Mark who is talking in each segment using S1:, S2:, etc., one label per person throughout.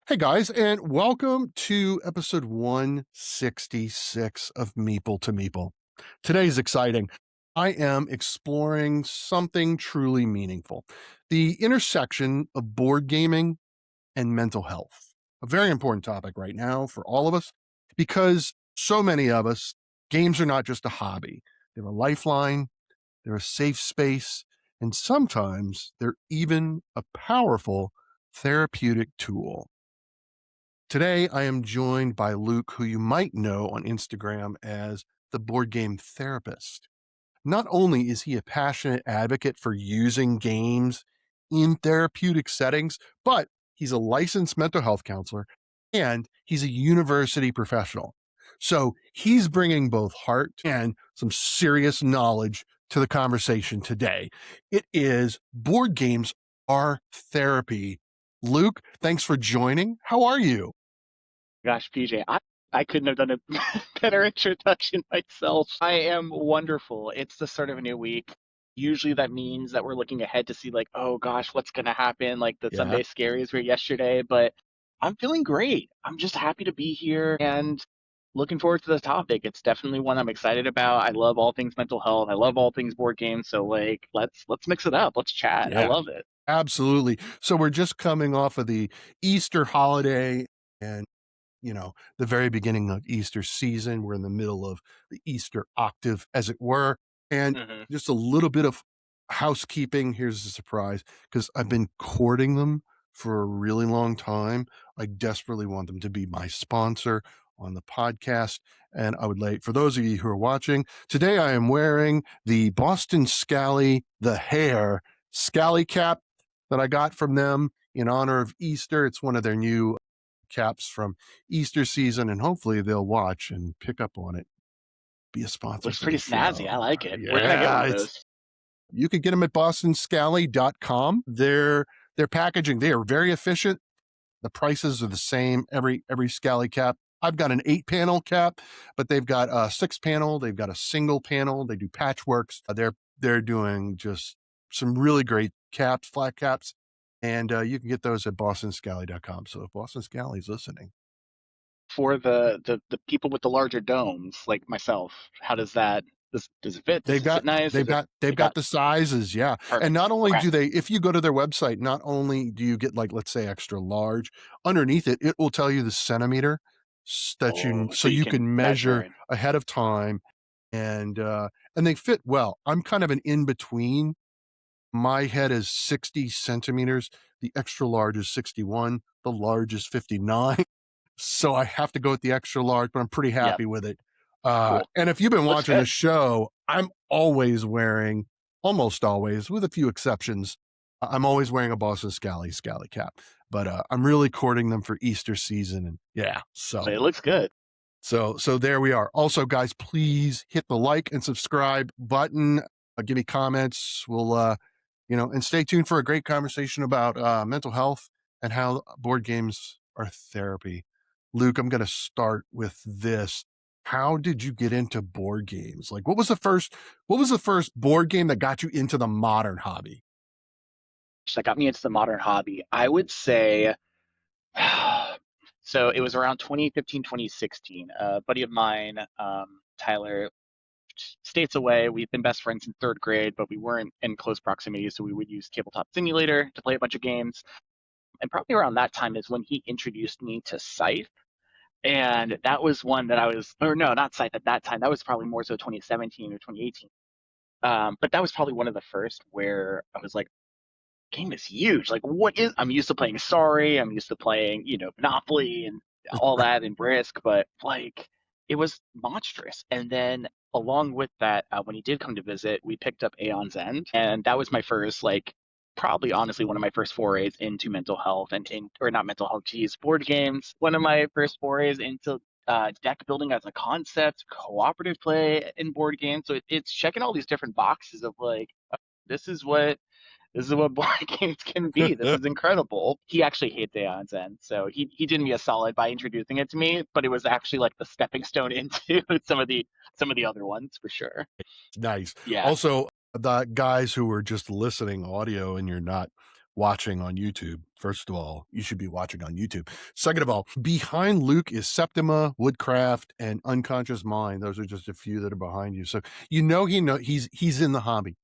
S1: Hey guys, and welcome to episode 166 of Meeple to Meeple. Today's exciting. I am exploring something truly meaningful, the intersection of board gaming and mental health. A very important topic right now for all of us because so many of us, games are not just a hobby, they're a lifeline, they're a safe space, and sometimes they're even a powerful therapeutic tool. Today, I am joined by Luke, who you might know on Instagram as the board game therapist. Not only is he a passionate advocate for using games in therapeutic settings, but he's a licensed mental health counselor and he's a university professional. So he's bringing both heart and some serious knowledge to the conversation today. It is board games are therapy. Luke, thanks for joining. How are you?
S2: Gosh, PJ, I couldn't have done a better introduction myself. I am wonderful. It's the start of a new week. Usually that means that we're looking ahead to see like, oh gosh, what's gonna happen? Like the
S1: Yeah.
S2: Sunday scaries were yesterday, but I'm feeling great. I'm just happy to be here and looking forward to the topic. It's definitely one I'm excited about. I love all things mental health. I love all things board games. So like let's mix it up. Let's chat. I
S1: Yeah,
S2: love it.
S1: absolutely. So we're just coming off of the Easter holiday and, the very beginning of Easter season. We're in the middle of the Easter octave, as it were. And
S2: Hmm.
S1: just a little bit of housekeeping. Here's the surprise because I've been courting them for a really long time. I desperately want them to be my sponsor on the podcast. And I would like, for those of you who are watching, today I am wearing the Boston Scally, the hair Scally cap that I got from them in honor of Easter. It's one of their new caps from Easter season, and hopefully they'll watch and pick up on it. Be a sponsor
S2: Looks
S1: for the
S2: pretty snazzy. I
S1: show.
S2: like it. Where can I get one
S1: Yeah,
S2: of
S1: it's
S2: those?
S1: you can get them at bostonscally.com. Their packaging, they are very efficient. The prices are the same every Scally cap. I've got an 8-panel cap, but they've got a 6-panel. They've got a single panel. They do patchworks. They're doing just some really great caps, flat caps, and you can get those at bostonscally.com. So if Boston Scally's listening,
S2: For the people with the larger domes like myself, how does it fit? Does
S1: they've
S2: it fit
S1: got
S2: nice?
S1: they've
S2: Is it
S1: got they've
S2: they
S1: got
S2: got
S1: the sizes, yeah. And
S2: perfect?
S1: not only
S2: Okay.
S1: do they, if you go to their website, not only do you get like let's say extra large, underneath it, it will tell you the centimeter
S2: Oh,
S1: so
S2: so you
S1: you
S2: can
S1: can
S2: measure
S1: measure
S2: it.
S1: ahead of time and they fit well. I'm kind of an in between. My head is 60 centimeters. The extra large is 61. The large is 59. So I have to go with the extra large, but I'm pretty
S2: Yep.
S1: happy with it.
S2: Cool.
S1: And if you've been
S2: Looks
S1: watching the
S2: good.
S1: show, I'm always wearing, almost always, with a few exceptions, I'm always wearing a Boston Scally cap. But I'm really courting them for Easter season, and yeah,
S2: It looks good.
S1: so there we are. Also, guys, please hit the like and subscribe button. Give me comments. We'll and stay tuned for a great conversation about mental health and how board games are therapy. Luke, I'm going to start with this. How did you get into board games? Like, what was the first board game that got you into the modern hobby?
S2: That got me into the modern hobby. I would say so it was around 2015, 2016. A buddy of mine, Tyler, states away. We've been best friends in third grade, but we weren't in close proximity, so we would use Tabletop Simulator to play a bunch of games. And probably around that time is when he introduced me to Scythe. And that was one that I was, or no, not Scythe at that time. That was probably more so 2017 or 2018. But that was probably one of the first where I was like, game is huge. Like, what is, I'm used to playing Sorry, I'm used to playing, Monopoly and all that and Risk, but like, it was monstrous. And then along with that, when he did come to visit, we picked up Aeon's End. And that was my first, like, probably honestly one of my first forays into mental health or not mental health, geez, board games. One of my first forays into deck building as a concept, cooperative play in board games. So it's checking all these different boxes of like, this is what this is what board games can be. This is incredible. He actually hates Aeon's End, so he did me a solid by introducing it to me, but it was actually like the stepping stone into some of the other ones for sure.
S1: Nice.
S2: Yeah.
S1: Also, the guys who were just listening audio and you're not watching on YouTube. First of all, you should be watching on YouTube. Second of all, behind Luke is Septima, Woodcraft, and Unconscious Mind. Those are just a few that are behind you. So he's in the hobby.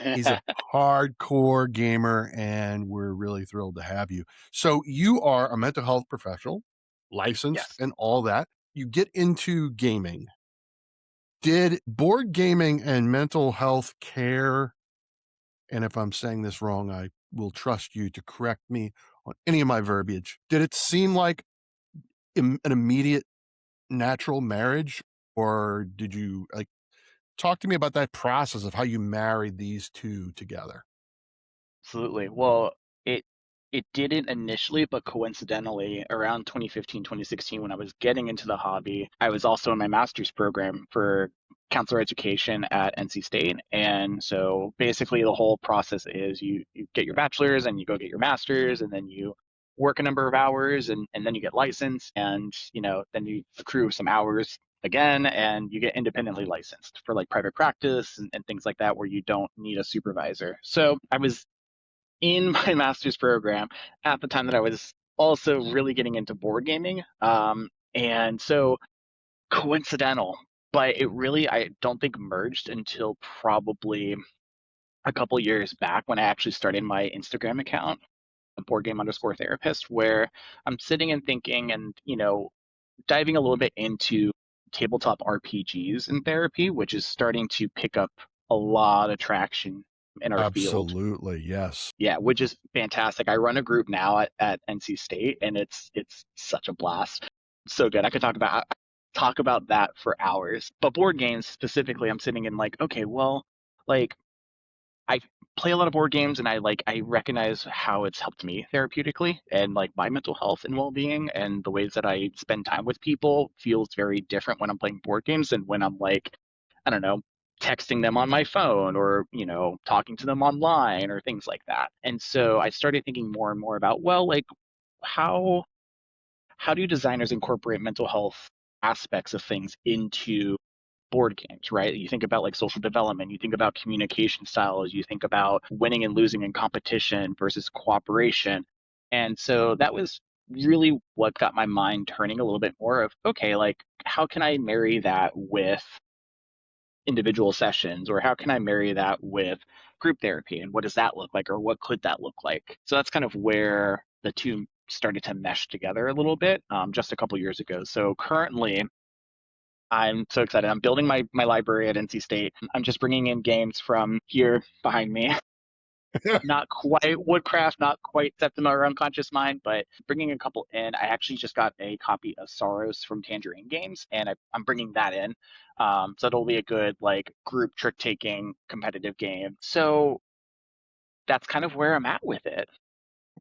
S1: He's a hardcore gamer, and we're really thrilled to have you. So you are a mental health professional, licensed,
S2: Yes.
S1: and all that. You get into gaming. Did board gaming and mental health care, and if I'm saying this wrong, I will trust you to correct me on any of my verbiage. Did it seem like an immediate natural marriage, or did you like talk to me about that process of how you married these two together?
S2: Absolutely. Well, it it didn't initially, but coincidentally, around 2015, 2016, when I was getting into the hobby, I was also in my master's program for counselor education at NC State. And so basically the whole process is you get your bachelor's and you go get your master's and then you work a number of hours and then you get licensed and then you accrue some hours again and you get independently licensed for like private practice and things like that where you don't need a supervisor. So I was in my master's program at the time that I was also really getting into board gaming. And so coincidental, but it really, I don't think merged until probably a couple years back when I actually started my Instagram account, board game underscore therapist, where I'm sitting and thinking and, diving a little bit into tabletop RPGs in therapy, which is starting to pick up a lot of traction in our field.
S1: Absolutely, yes.
S2: Yeah, which is fantastic. I run a group now at NC State, and it's such a blast. So good. I could talk about that for hours. But board games specifically, I'm sitting in like, okay, well, like I play a lot of board games, and I recognize how it's helped me therapeutically and like my mental health and well being, and the ways that I spend time with people feels very different when I'm playing board games than when I'm like I don't know, texting them on my phone or, talking to them online or things like that. And so I started thinking more and more about, well, like how how do designers incorporate mental health aspects of things into board games, right? You think about like social development, you think about communication styles, you think about winning and losing in competition versus cooperation. And so that was really what got my mind turning a little bit more of okay, like how can I marry that with individual sessions or how can I marry that with group therapy and what does that look like or what could that look like? So that's kind of where the two started to mesh together a little bit just a couple years ago. So currently I'm so excited. I'm building my library at NC State. I'm just bringing in games from here behind me. Not quite Woodcraft, not quite Septima or Unconscious Mind, but bringing a couple in. I actually just got a copy of Sorrows from Tangerine Games, and I'm bringing that in. So it'll be a good like group trick taking competitive game. So that's kind of where I'm at with it.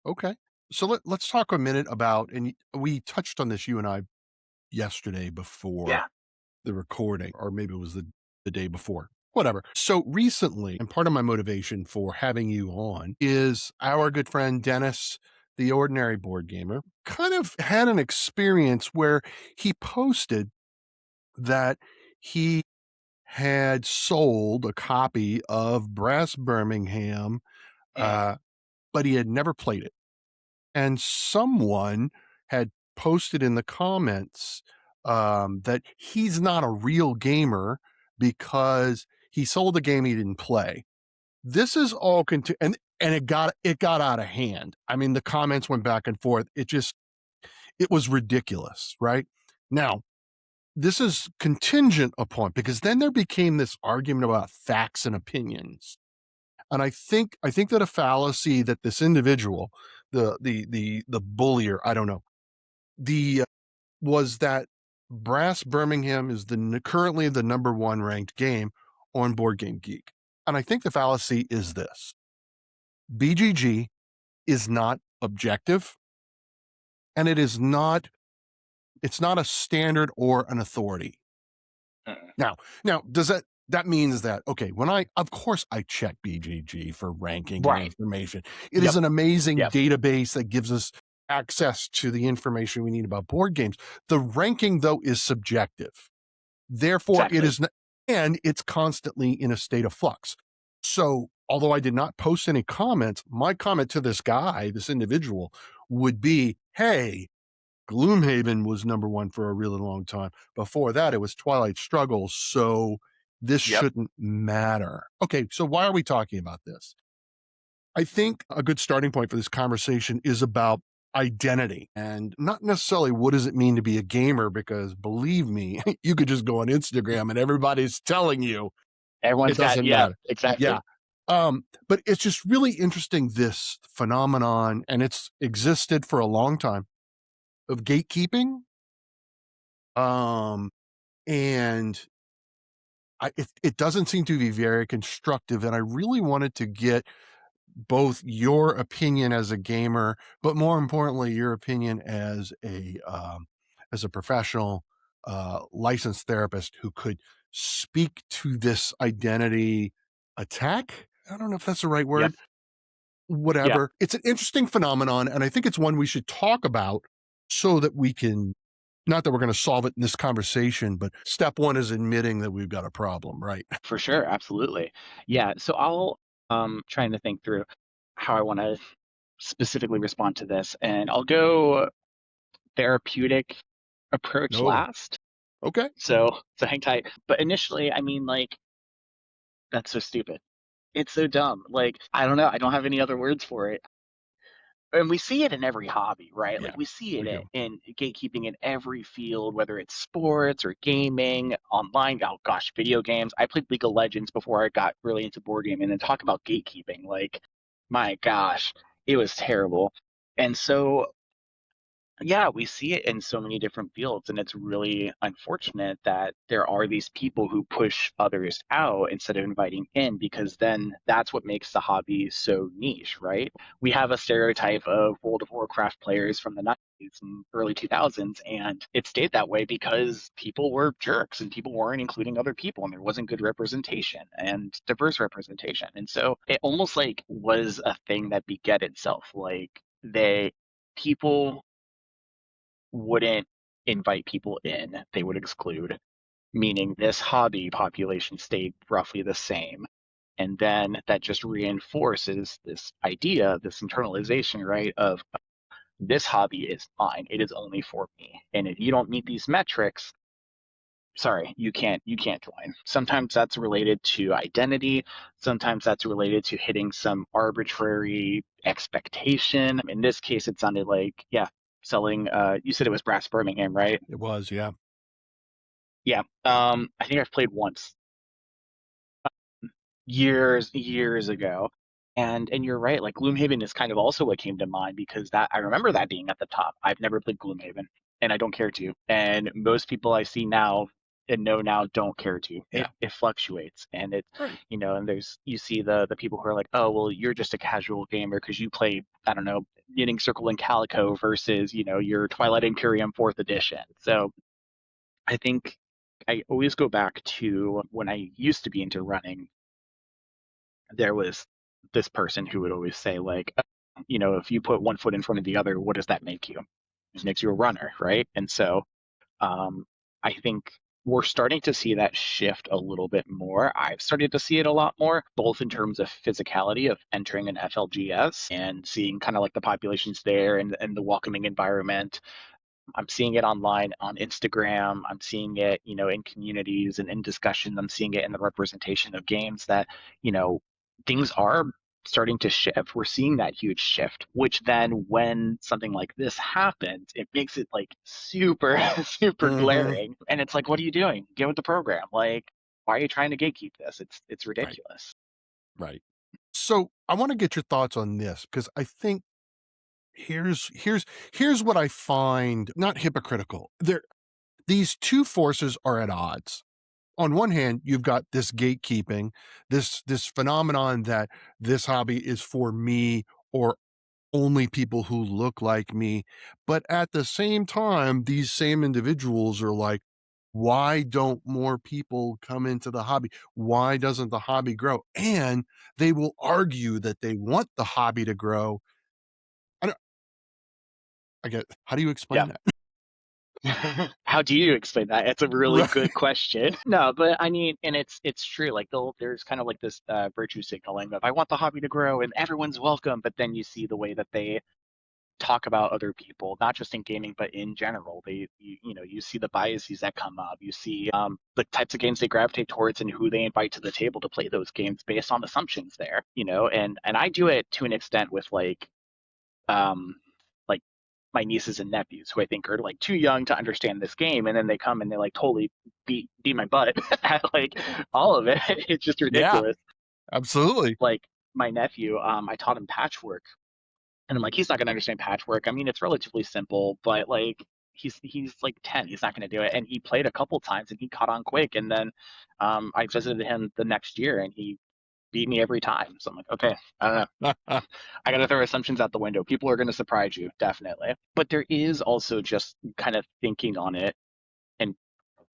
S1: Okay. So let's talk a minute about, and we touched on this, you and I, yesterday before
S2: Yeah.
S1: the recording, or maybe it was the day before, whatever. So recently, and part of my motivation for having you on is our good friend Dennis, the ordinary board gamer, kind of had an experience where he posted that he had sold a copy of Brass Birmingham,
S2: Mm,
S1: uh, but he had never played it. And someone had posted in the comments that he's not a real gamer because he sold a game he didn't play. This is all and it got out of hand. I mean, the comments went back and forth. It was ridiculous, right? Now, this is contingent upon, because then there became this argument about facts and opinions. And I think that a fallacy that this individual, the bullier, I don't know, the was that Brass Birmingham is currently the number one ranked game on Board Game Geek. And I think the fallacy is this: BGG is not objective, and it's not a standard or an authority.
S2: mm.
S1: Now, does that means that, okay, of course I check BGG for ranking and
S2: Right.
S1: information. It is
S2: Yep.
S1: an amazing
S2: Yep.
S1: database that gives us access to the information we need about board games. The ranking, though, is subjective. Therefore, it
S2: Exactly.
S1: is, and it's constantly in a state of flux. So although I did not post any comments, my comment to this guy, this individual, would be, "Hey, Gloomhaven was number one for a really long time. Before that, it was Twilight Struggle, so this
S2: Yep.
S1: shouldn't matter." Okay, so why are we talking about this? I think a good starting point for this conversation is about identity and not necessarily what does it mean to be a gamer, because believe me, you could just go on Instagram and everybody's telling you it
S2: Everyone's got,
S1: doesn't
S2: yeah,
S1: matter. Yeah.
S2: exactly.
S1: But it's just really interesting, this phenomenon, and it's existed for a long time, of gatekeeping. Um, and it doesn't seem to be very constructive. And I really wanted to get both your opinion as a gamer, but more importantly, your opinion as a professional, licensed therapist who could speak to this identity attack. I don't know if that's the right
S2: Yes.
S1: word.
S2: Yeah,
S1: Whatever. It's an interesting phenomenon, and I think it's one we should talk about so that we can, not that we're going to solve it in this conversation, but step one is admitting that we've got a problem, right?
S2: for sure. Absolutely. Yeah. So I'll trying to think through how I want to specifically respond to this, and I'll go therapeutic approach
S1: No.
S2: last.
S1: Okay.
S2: So hang tight. But initially, I mean, like, that's so stupid. It's so dumb. Like, I don't know. I don't have any other words for it. And we see it in every hobby, right? Like
S1: Yeah,
S2: we see
S1: we
S2: it
S1: do.
S2: in gatekeeping in every field, whether it's sports or gaming, online. Oh gosh, video games. I played League of Legends before I got really into board gaming, and talk about gatekeeping. Like, my gosh, it was terrible. And so yeah, we see it in so many different fields, and it's really unfortunate that there are these people who push others out instead of inviting in, because then that's what makes the hobby so niche, right? We have a stereotype of World of Warcraft players from the 90s and early 2000s, and it stayed that way because people were jerks and people weren't including other people, and there wasn't good representation and diverse representation. And so it almost like was a thing that beget itself. Like, they people wouldn't invite people in, they would exclude, meaning this hobby population stayed roughly the same. And then that just reinforces this idea, this internalization, right, of this hobby is mine. It is only for me. And if you don't meet these metrics, sorry, you can't join. Sometimes that's related to identity, sometimes that's related to hitting some arbitrary expectation. In this case it sounded like, yeah, selling, you said it was Brass Birmingham, right?
S1: It was, yeah.
S2: Yeah. I think I've played once, years ago. And you're right, like Gloomhaven is kind of also what came to mind, because that I remember that being at the top. I've never played Gloomhaven, and I don't care to. And most people I see now and know now don't care to.
S1: Yeah.
S2: It fluctuates, and it,
S1: Right.
S2: and there's, you see the people who are like, oh well, you're just a casual gamer because you play, I don't know, Knitting Circle and Calico versus your Twilight Imperium fourth edition. So I think I always go back to when I used to be into running. There was this person who would always say, like, if you put one foot in front of the other, what does that make you? It makes you a runner, right? And so um, I think we're starting to see that shift a little bit more. I've started to see it a lot more, both in terms of physicality of entering an FLGS and seeing kind of like the populations there, and the welcoming environment. I'm seeing it online on Instagram. I'm seeing it, in communities and in discussions. I'm seeing it in the representation of games that, you know, things are starting to shift. We're seeing that huge shift, which then when something like this happens, it makes it like super, super
S1: Mhm.
S2: glaring. And it's like, what are you doing? Get with the program. Like, why are you trying to gatekeep this? It's
S1: Right,
S2: ridiculous.
S1: right. So, I wanna get your thoughts on this, because I think here's what I find not hypocritical. These 2 forces are at odds. On one hand, you've got this gatekeeping, this phenomenon that this hobby is for me or only people who look like me. But at the same time, these same individuals are like, why don't more people come into the hobby? Why doesn't the hobby grow? And they will argue that they want the hobby to grow. I don't, I get, how do you
S2: Yeah.
S1: explain that?
S2: How do you explain that? It's a really
S1: Right.
S2: good question. No, but I mean, and it's true. Like there's kind of like this virtue signaling of I want the hobby to grow and everyone's welcome, but then you see the way that they talk about other people, not just in gaming, but in general. You see the biases that come up. You see the types of games they gravitate towards and who they invite to the table to play those games based on assumptions there, and I do it to an extent with um, like my nieces and nephews who I think are like too young to understand this game, and then they come and they like totally beat my butt at like all of it. It's just
S1: Yeah,
S2: ridiculous.
S1: absolutely.
S2: Like my nephew, I taught him patchwork, and I'm like, he's not gonna understand patchwork. I mean, it's relatively simple, but like he's like 10, he's not gonna do it. And he played a couple times and he caught on quick. And then I visited him the next year and he beat me every time. So I'm like, okay, I don't know. I got to throw assumptions out the window. People are going to surprise you, definitely. But there is also just kind of thinking on it and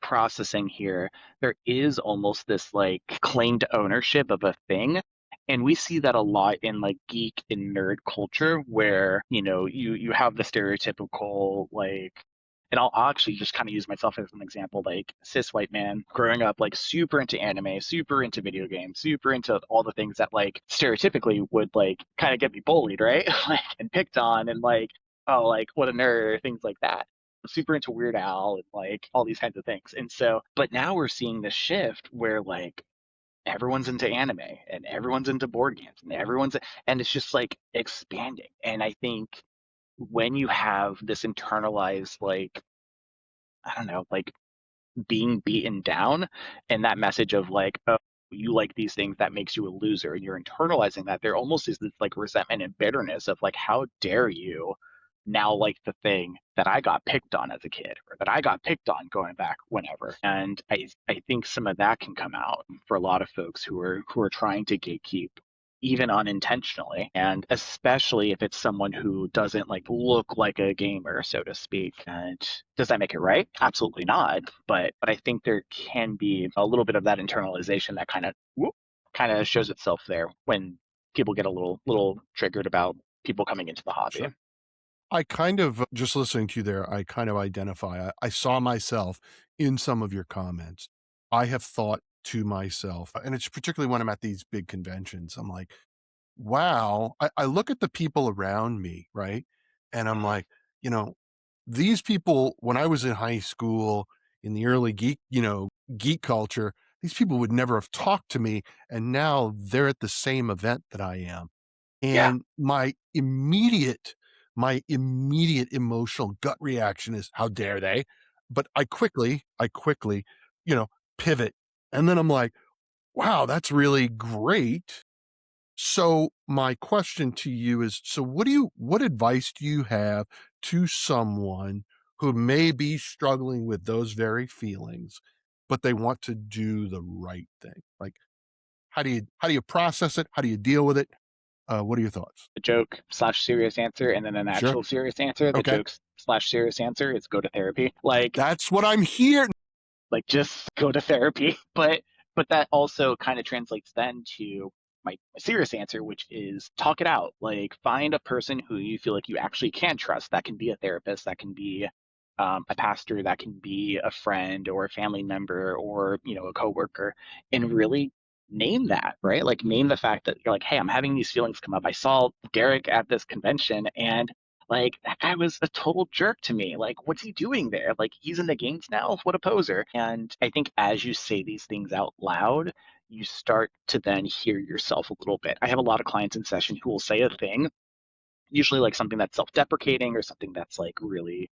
S2: processing here. There is almost this like claimed ownership of a thing. And we see that a lot in like geek and nerd culture where, you have the stereotypical like, and I'll actually just kind of use myself as an example, like cis white man growing up, like super into anime, super into video games, super into all the things that like stereotypically would like kind of get me bullied, right? Like and picked on and like, oh, like what a nerd, things like that. Super into Weird Al and like all these kinds of things. And so, but now we're seeing this shift where like everyone's into anime and everyone's into board games and and it's just like expanding. And I think when you have this internalized, like, I don't know, like being beaten down and that message of like, oh, you like these things, that makes you a loser, and you're internalizing that, there almost is this like resentment and bitterness of like, how dare you now like the thing that I got picked on as a kid or that I got picked on going back whenever. And I think some of that can come out for a lot of folks who are trying to gatekeep even unintentionally, and especially if it's someone who doesn't like look like a gamer, so to speak. And does that make it right? Absolutely not. But I think there can be a little bit of that internalization that kind of shows itself there when people get a little triggered about people coming into the hobby.
S1: Sure. I kind of just listening to you there, I kind of identify. I saw myself in some of your comments. I have thought to myself, and it's particularly when I'm at these big conventions, I'm like, wow, I look at the people around me, right? And I'm
S2: Mhm.
S1: like, you know, these people, when I was in high school in the early geek culture, these people would never have talked to me. And now they're at the same event that I am.
S2: Yeah.
S1: And my immediate emotional gut reaction is, "How dare they?" But I quickly, you know, pivot, and then I'm like, "Wow, that's really great." So my question to you is, so what advice do you have to someone who may be struggling with those very feelings, but they want to do the right thing? Like, how do you process it? How do you deal with it? What are your thoughts?
S2: A joke slash serious answer and then an
S1: Sure.
S2: actual serious answer. The
S1: Okay.
S2: joke slash serious answer is go to therapy.
S1: That's what I'm here.
S2: Like just go to therapy. But that also kind of translates then to my serious answer, which is talk it out. Like find a person who you feel like you actually can trust. That can be a therapist, that can be a pastor, that can be a friend or a family member or a coworker, and really name that, right? Like name the fact that you're like, hey, I'm having these feelings come up. I saw Derek at this convention and like that guy was a total jerk to me. Like, what's he doing there? Like, he's in the games now? What a poser. And I think as you say these things out loud, you start to then hear yourself a little bit. I have a lot of clients in session who will say a thing, usually like something that's self deprecating or something that's like really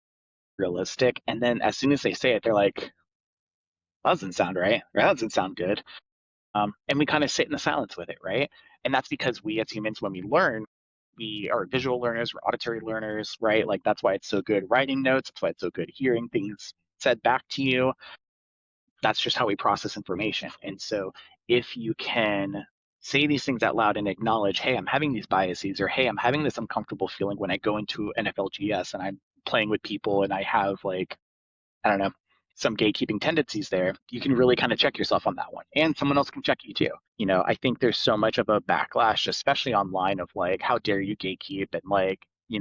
S2: realistic. And then as soon as they say it, they're like, that doesn't sound right. Or that doesn't sound good. And we kind of sit in the silence with it, right? And that's because we as humans, when we learn, we are visual learners, we're auditory learners, right? Like that's why it's so good writing notes. That's why it's so good hearing things said back to you. That's just how we process information. And so if you can say these things out loud and acknowledge, hey, I'm having these biases, or hey, I'm having this uncomfortable feeling when I go into NFLGS and I'm playing with people and I have like I don't know, some gatekeeping tendencies there, you can really kind of check yourself on that one. And someone else can check you too. I think there's so much of a backlash, especially online, of like, how dare you gatekeep and like, we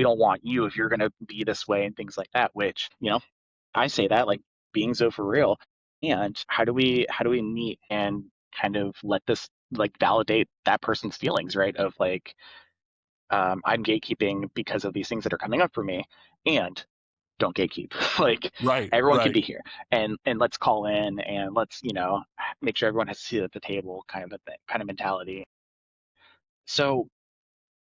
S2: don't want you if you're going to be this way and things like that, which, I say that like being so for real. And how do we meet and kind of let this like validate that person's feelings, right? Of like I'm gatekeeping because of these things that are coming up for me, and don't gatekeep. Like
S1: Right,
S2: everyone can
S1: right,
S2: be here, and let's call in and let's make sure everyone has a seat at the table, kind of a thing, kind of mentality. So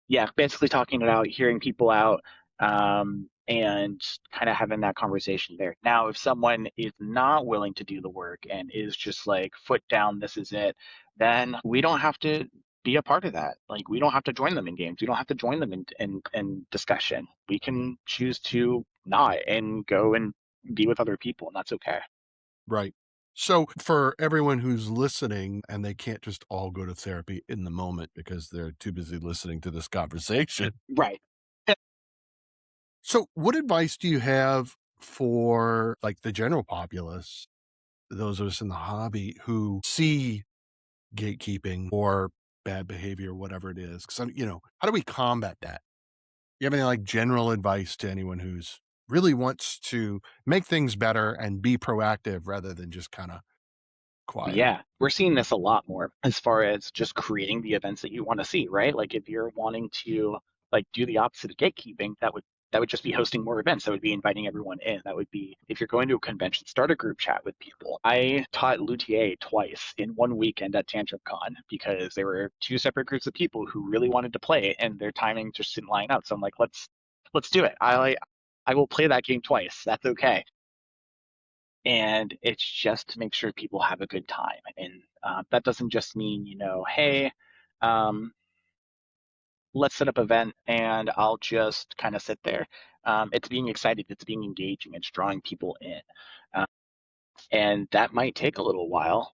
S2: yeah, basically talking it out, hearing people out, and kind of having that conversation there. Now, if someone is not willing to do the work and is just like foot down, this is it, then we don't have to be a part of that. Like we don't have to join them in games. We don't have to join them in discussion. We can choose to not and go and be with other people, and that's okay.
S1: right. So, for everyone who's listening and they can't just all go to therapy in the moment because they're too busy listening to this conversation.
S2: Right.
S1: So, what advice do you have for like the general populace, those of us in the hobby who see gatekeeping or bad behavior, whatever it is? Because, how do we combat that? You have any like general advice to anyone who's really wants to make things better and be proactive rather than just kind of quiet?
S2: Yeah, we're seeing this a lot more as far as just creating the events that you want to see, right? Like if you're wanting to like do the opposite of gatekeeping, that would just be hosting more events. That would be inviting everyone in. That would be if you're going to a convention, start a group chat with people. I taught Luthier twice in one weekend at Tantrum Con because there were two separate groups of people who really wanted to play and their timing just didn't line up. So I'm like, let's do it. I will play that game twice. That's okay, and it's just to make sure people have a good time. And that doesn't just mean, hey, um, let's set up an event and I'll just kind of sit there. It's being excited, it's being engaging, it's drawing people in. Uh, and that might take a little while.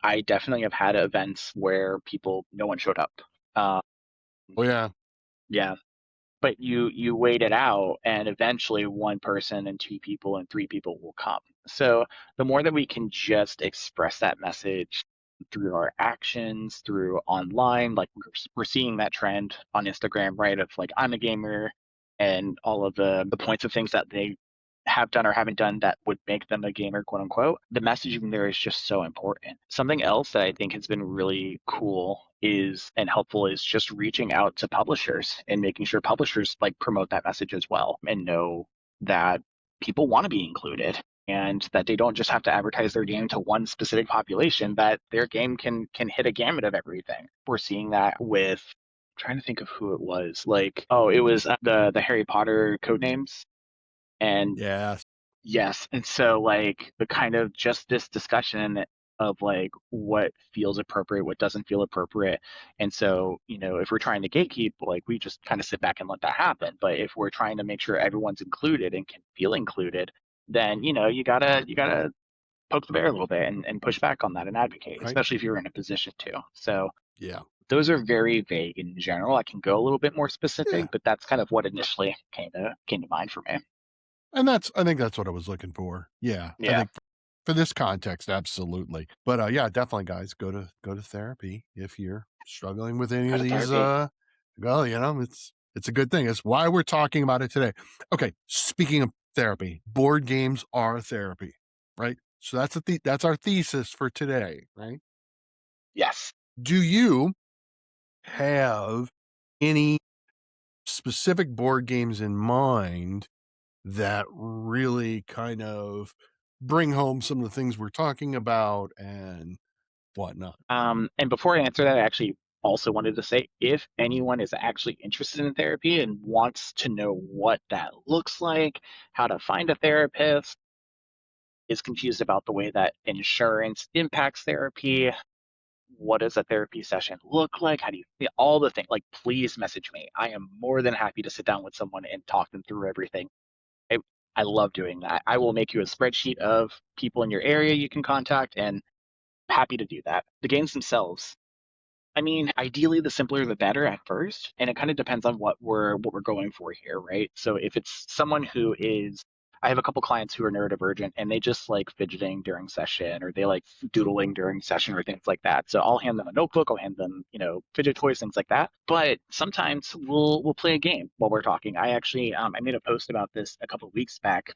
S2: I definitely have had events where no one showed up. Uh,
S1: Oh yeah.
S2: yeah, but you wait it out and eventually one person and two people and three people will come. So the more that we can just express that message through our actions, through online, like we're seeing that trend on Instagram, right? Of like I'm a gamer and all of the points of things that they have done or haven't done that would make them a gamer, quote unquote. The messaging there is just so important. Something else that I think has been really cool is and helpful is just reaching out to publishers and making sure publishers like promote that message as well and know that people want to be included and that they don't just have to advertise their game to one specific population, that their game can hit a gamut of everything. We're seeing that with trying to think of who it was. Like, oh, it was the Harry Potter code names. And
S1: Yes.
S2: yes, and so like the kind of just this discussion of like what feels appropriate, what doesn't feel appropriate. And so, if we're trying to gatekeep, like we just kind of sit back and let that happen. But if we're trying to make sure everyone's included and can feel included, then you gotta poke the bear a little bit and push back on that and advocate,
S1: Right.
S2: especially if you're in a position to. So
S1: Yeah.
S2: those are very vague in general. I can go a little bit more
S1: Yeah.
S2: specific, but that's kind of what initially came to mind for me.
S1: And I think that's what I was looking for. Yeah. I
S2: Yeah,
S1: think for this context, absolutely. But yeah, definitely guys, go to therapy if you're struggling with any
S2: go
S1: of
S2: to
S1: these
S2: therapy.
S1: well, it's a good thing. It's why we're talking about it today. Okay, speaking of therapy, board games are therapy, right? So that's our thesis for today, right?
S2: Yes.
S1: Do you have any specific board games in mind that really kind of bring home some of the things we're talking about and whatnot?
S2: And before I answer that, I actually also wanted to say if anyone is actually interested in therapy and wants to know what that looks like, how to find a therapist, is confused about the way that insurance impacts therapy, what does a therapy session look like? How do you feel? All the things, like, please message me. I am more than happy to sit down with someone and talk them through everything. I, I love doing that. I will make you a spreadsheet of people in your area you can contact and happy to do that. The games themselves, I mean, ideally, the simpler the better at first, and it kind of depends on what we're going for here, right? So if it's someone who is, I have a couple clients who are neurodivergent, and they just like fidgeting during session, or they like doodling during session, or things like that. So I'll hand them a notebook, I'll hand them, fidget toys, things like that. But sometimes we'll play a game while we're talking. I actually I made a post about this a couple of weeks back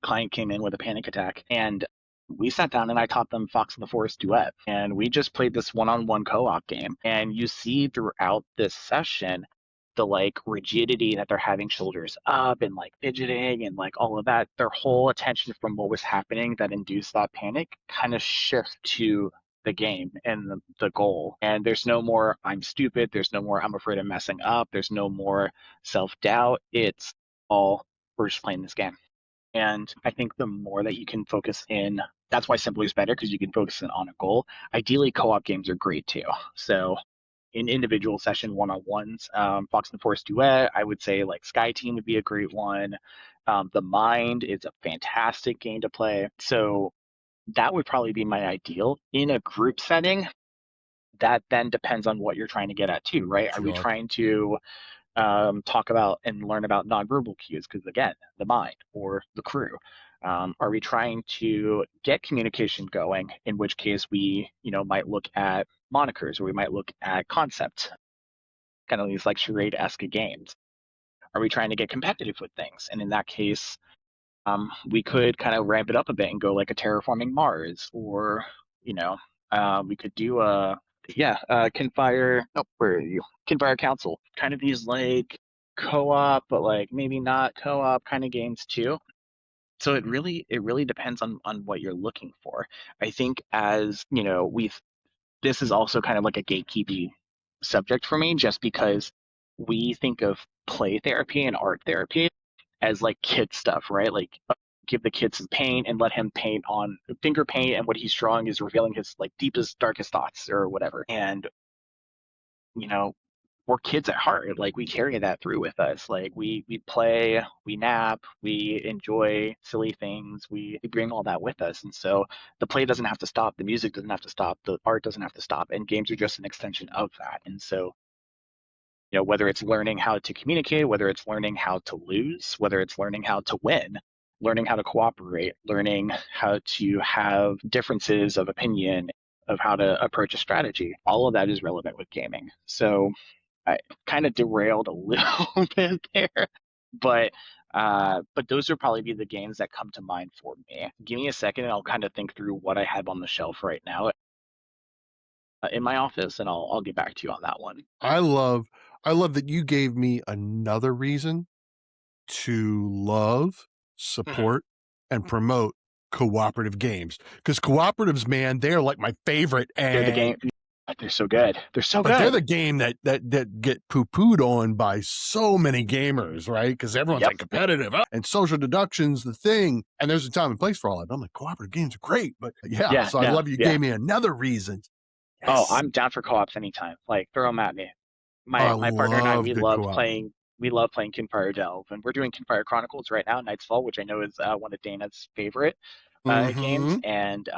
S2: client came in with a panic attack, and we sat down and I taught them Fox and the Forest Duet. And we just played this one-on-one co-op game. And you see throughout this session the like rigidity that they're having, shoulders up and like fidgeting and like all of that. Their whole attention from what was happening that induced that panic kind of shifts to the game and the goal. And there's no more I'm stupid. There's no more I'm afraid of messing up. There's no more self-doubt. It's all we're just playing this game. And I think the more that you can focus in, that's why simpler is better because you can focus in on a goal. Ideally, co-op games are great too. So in individual session one-on-ones, Fox and the Forest Duet, I would say like Sky Team would be a great one. The Mind is a fantastic game to play. So that would probably be my ideal. In a group setting, that then depends on what you're trying to get at too, right? Are we
S1: Sure.
S2: trying to talk about and learn about nonverbal cues? Because again, the mind or the crew. Are we trying to get communication going? In which case, we might look at monikers or we might look at concepts, kind of these like charade-esque games. Are we trying to get competitive with things? And in that case, we could kind of ramp it up a bit and go like a terraforming Mars, or you know, we could do a Kinfire. Oh, where are you? Kinfire Council. Kind of these like co-op, but like maybe not co-op kind of games too. So it really depends on what you're looking for. I think as we've this is also kind of like a gatekeeping subject for me, just because we think of play therapy and art therapy as like kid stuff, right? Like give the kid some paint and let him paint on finger paint, and what he's drawing is revealing his like deepest, darkest thoughts or whatever. And you know, we're kids at heart. Like we carry that through with us. Like we play, we nap, we enjoy silly things. We bring all that with us. And so the play doesn't have to stop, the music doesn't have to stop, the art doesn't have to stop, and games are just an extension of that. And so whether it's learning how to communicate, whether it's learning how to lose, whether it's learning how to win, learning how to cooperate, learning how to have differences of opinion, of how to approach a strategy, all of that is relevant with gaming. So I kind of derailed a little bit there, but those would probably be the games that come to mind for me. Give me a second, and I'll kind of think through what I have on the shelf right now in my office, and I'll get back to you on that one.
S1: I love I love that you gave me another reason to love,
S2: Mhm.
S1: support, and promote cooperative games. Because cooperatives, man, they're like my favorite,
S2: They're the game.
S1: and
S2: They're so good. They're so
S1: but they're
S2: good.
S1: the game that get poo-pooed on by so many gamers, right? Because everyone's
S2: Yep.
S1: like competitive, and social deduction's the thing, and there's a time and place for all of it. I'm like, cooperative games are great, but yeah,
S2: Yeah.
S1: so I
S2: No.
S1: love you
S2: Yeah.
S1: gave me another reason.
S2: Oh,
S1: Yes.
S2: I'm down for co-ops anytime. Like throw them at me.
S1: I
S2: My partner and I,
S1: love
S2: we
S1: good
S2: love
S1: co-op.
S2: playing. We love playing Kinfire Delve, and we're doing Kinfire Chronicles right now, Nightfall, which I know is one of Dana's favorite games,
S1: Mhm.
S2: and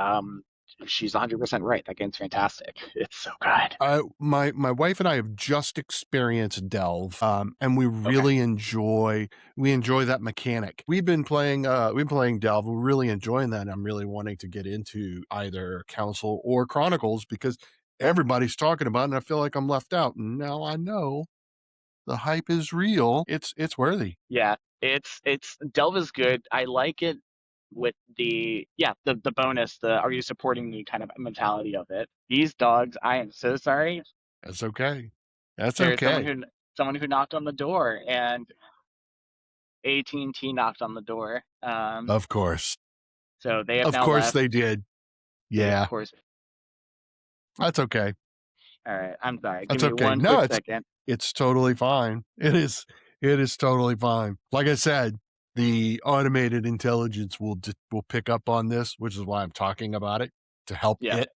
S2: she's 100% right. That game's fantastic. It's so good.
S1: My wife and I have just experienced Delve, and
S2: Okay.
S1: we enjoy that mechanic. We've been playing Delve. We're really enjoying that. And I'm really wanting to get into either Council or Chronicles because everybody's talking about it, and I feel like I'm left out. And now I know the hype is real. It's worthy.
S2: Yeah, it's Delve is good. I like it with the bonus, the are you supporting me kind of mentality of it. These dogs, I am so sorry.
S1: That's okay. That's
S2: There's
S1: okay.
S2: someone who knocked on the door, and AT&T knocked on the door.
S1: Of course.
S2: So they have
S1: Of
S2: now
S1: course they
S2: left.
S1: did.
S2: They of
S1: Yeah.
S2: course.
S1: That's okay.
S2: All right, I'm sorry. Give
S1: That's
S2: me
S1: okay.
S2: one
S1: No,
S2: quick
S1: it's
S2: second.
S1: it's totally fine. It is totally fine. Like I said, the automated intelligence will pick up on this, which is why I'm talking about it to help
S2: Yeah,
S1: it.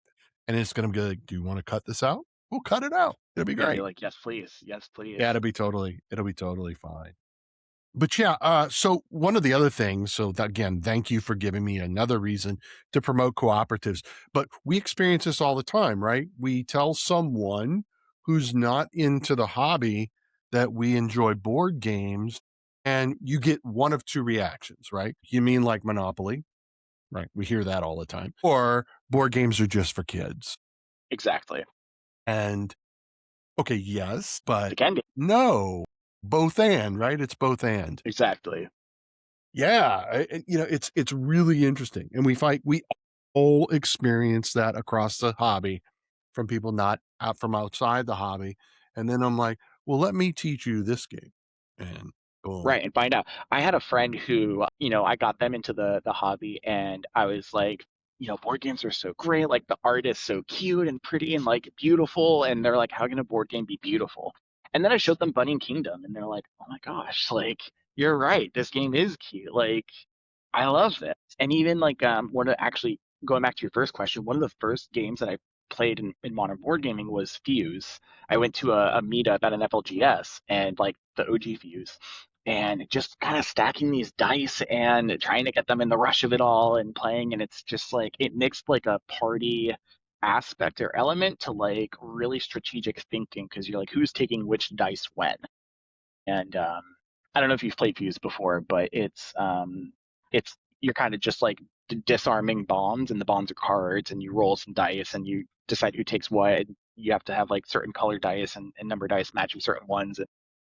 S1: And it's gonna be like, do you want to cut this out? We'll cut it out. It'll be
S2: you're gonna be
S1: great.
S2: like, yes, please, yes, please.
S1: Yeah, it'll be totally fine. But yeah, so one of the other things, so that, again, thank you for giving me another reason to promote cooperatives. But we experience this all the time, right? We tell someone who's not into the hobby that we enjoy board games, and you get one of two reactions, right? You mean like Monopoly, right? We hear that all the time. Or board games are just for kids.
S2: Exactly.
S1: And okay, yes,
S2: It
S1: but
S2: can be.
S1: no, both and, right? It's both and.
S2: Exactly.
S1: Yeah, it's really interesting, and we all experience that across the hobby from people not out from outside the hobby, and then I'm like, "Well, let me teach you this game," and boom.
S2: Right, and find out. I had a friend who, I got them into the hobby, and I was like, board games are so great. Like the art is so cute and pretty and like beautiful, and they're like, how can a board game be beautiful? And then I showed them Bunny Kingdom, and they're like, oh my gosh, like you're right, this game is cute. Like I love this. And even like one of actually going back to your first question, one of the first games that I played in modern board gaming was Fuse. I went to a meetup at an FLGS and like the OG Fuse and just kind of stacking these dice and trying to get them in the rush of it all and playing, and it's just like it mixed like a party aspect or element to like really strategic thinking because you're like who's taking which dice when. And I don't know if you've played Fuse before, but it's you're kind of just like disarming bombs, and the bombs are cards, and you roll some dice, and you decide who takes what. You have to have like certain color dice and number dice matching certain ones.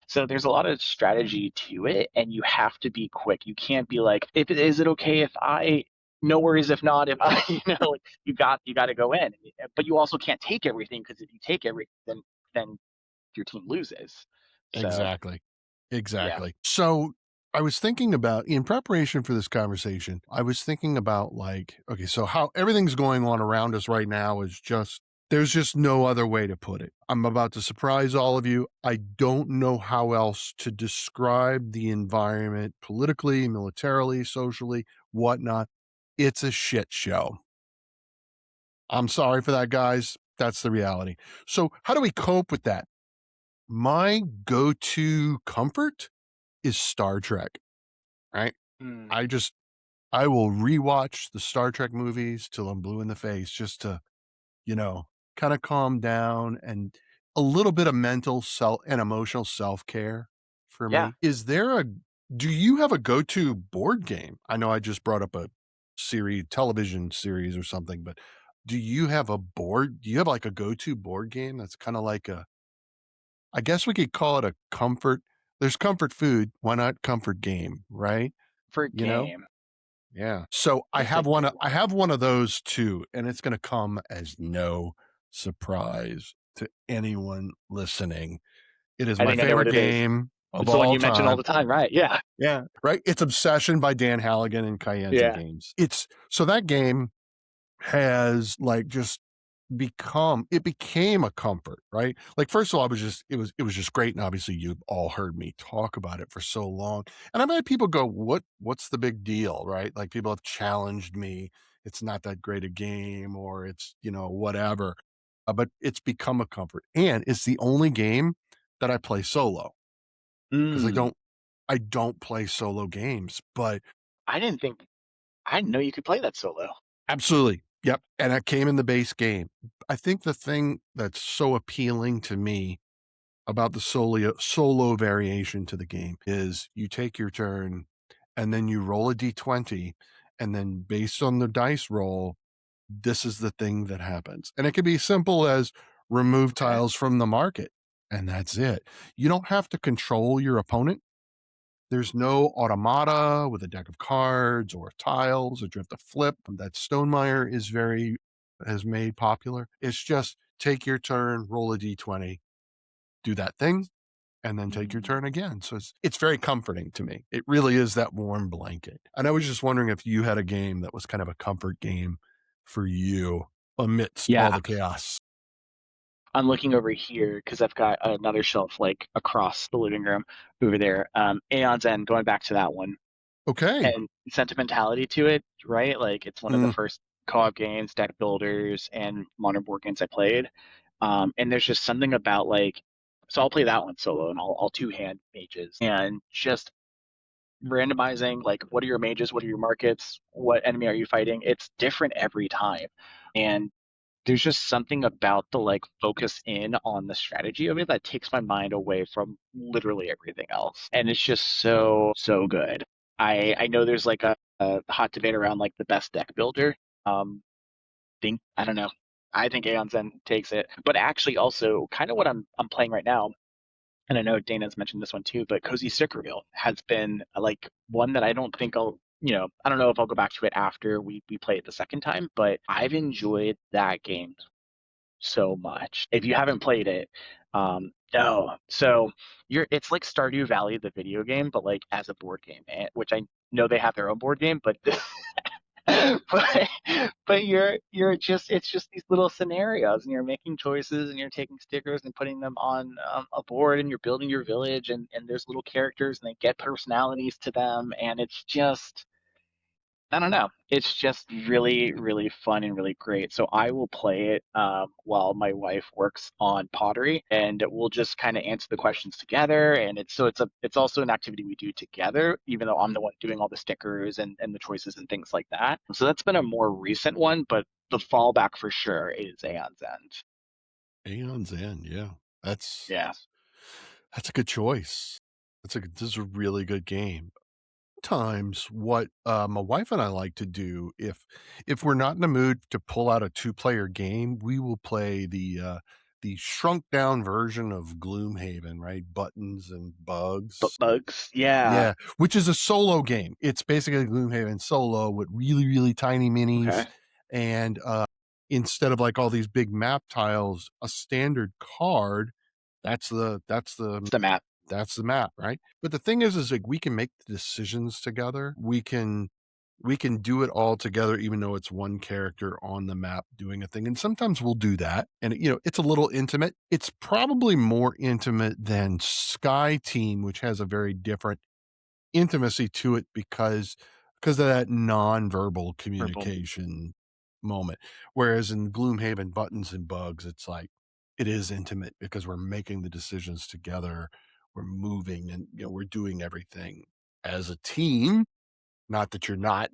S2: So there's a lot of strategy to it, and you have to be quick. You can't be like, if it is it okay if I no worries if not if I like you got to go in, but you also can't take everything because if you take everything, then your team loses. So
S1: Exactly.
S2: yeah.
S1: Exactly. So I was thinking about in preparation for this conversation, I was thinking about like, okay, so how everything's going on around us right now is just there's just no other way to put it. I'm about to surprise all of you. I don't know how else to describe the environment politically, militarily, socially, whatnot. It's a shit show. I'm sorry for that, guys. That's the reality. So, how do we cope with that? My go to comfort is Star Trek, right?
S2: Mm,
S1: I just I will rewatch the Star Trek movies till I'm blue in the face just to, you know, kind of calm down and a little bit of mental self and emotional self-care for
S2: yeah.
S1: me. Is there a do you have a go-to board game? I know I just brought up a television series or something, but do you have like a go-to board game that's kind of like a I guess we could call it a comfort there's comfort food, why not comfort game, right?
S2: For
S1: You know?
S2: game,
S1: Yeah. So
S2: that's a good
S1: I
S2: one.
S1: have one of those too, and it's gonna come as no surprise to anyone listening. It is
S2: I
S1: my
S2: think I know what
S1: favorite
S2: it is.
S1: game of
S2: It's the one
S1: all
S2: you mention all
S1: time.
S2: the time, right? Yeah.
S1: Yeah, right? It's Obsession by Dan Halligan and Kayenta
S2: Yeah.
S1: Games. It's so that game has like just became a comfort, right? Like first of all, it was just great, and obviously you've all heard me talk about it for so long. And I've had people go, what's the big deal, right? Like people have challenged me, it's not that great a game, or it's, whatever. But it's become a comfort. And it's the only game that I play solo because
S2: Mm.
S1: I don't play solo games, but
S2: I didn't think I didn't know you could play that solo.
S1: absolutely. Yep. And it came in the base game. I think the thing that's so appealing to me about the solo variation to the game is you take your turn and then you roll a d20, and then based on the dice roll, this is the thing that happens. And it can be simple as remove
S2: Okay.
S1: tiles from the market, and that's it. You don't have to control your opponent. There's no automata with a deck of cards or tiles that you have to flip that Stonemeyer has made popular. It's just take your turn, roll a d20, do that thing, and then take your
S2: Mm.
S1: turn again. So it's very comforting to me. It really is that warm blanket. And I was just wondering if you had a game that was kind of a comfort game for you amidst all
S2: Yeah.
S1: the chaos.
S2: I'm looking over here because I've got another shelf like across the living room over there. Aeon's End, going back to that one.
S1: Okay.
S2: And sentimentality to it, right? Like it's one of the
S1: Mm,
S2: first co-op games, deck builders, and modern board games I played. And there's just something about like, so I'll play that one solo, and I'll two hand mages, and just randomizing like what are your mages, what are your markets, what enemy are you fighting? It's different every time, and there's just something about the like focus in on the strategy of it that takes my mind away from literally everything else, and it's just so good. I know there's like a hot debate around like the best deck builder. Think I don't know. I think Aeon Zen takes it, but actually also kind of what I'm playing right now. and I know Dana's mentioned this one too, but Cozy Sticker Reel has been like one that I don't think I don't know if I'll go back to it after we play it the second time, but I've enjoyed that game so much. If you haven't played it, no. So it's like Stardew Valley, the video game, but like as a board game, which I know they have their own board game, but but you're just it's just these little scenarios, and you're making choices, and you're taking stickers and putting them on a board, and you're building your village, and there's little characters, and they get personalities to them, and it's just I don't know. It's just really, really fun and really great. So I will play it while my wife works on pottery, and we'll just kind of answer the questions together. And it's also an activity we do together, even though I'm the one doing all the stickers and the choices and things like that. So that's been a more recent one, but the fallback for sure is Aeon's End.
S1: Aeon's End, yeah. That's
S2: Yeah,
S1: that's a good choice. This is a really good game. Times what my wife and I like to do if we're not in the mood to pull out a two-player game, we will play the shrunk down version of Gloomhaven, right? Buttons and
S2: but
S1: bugs.
S2: bugs. Yeah.
S1: Yeah, which is a solo game. It's basically Gloomhaven solo with really, really tiny minis.
S2: Okay.
S1: And instead of like all these big map tiles, a standard card, that's the that's the
S2: It's the map.
S1: that's the map, right? But the thing is like we can make the decisions together. We can do it all together, even though it's one character on the map doing a thing. And sometimes we'll do that. And it's a little intimate. It's probably more intimate than Sky Team, which has a very different intimacy to it because of that nonverbal
S2: Purple.
S1: communication moment. Whereas in Gloomhaven Buttons and Bugs, it's like it is intimate because we're making the decisions together, we're moving, and we're doing everything as a team. Not that you're not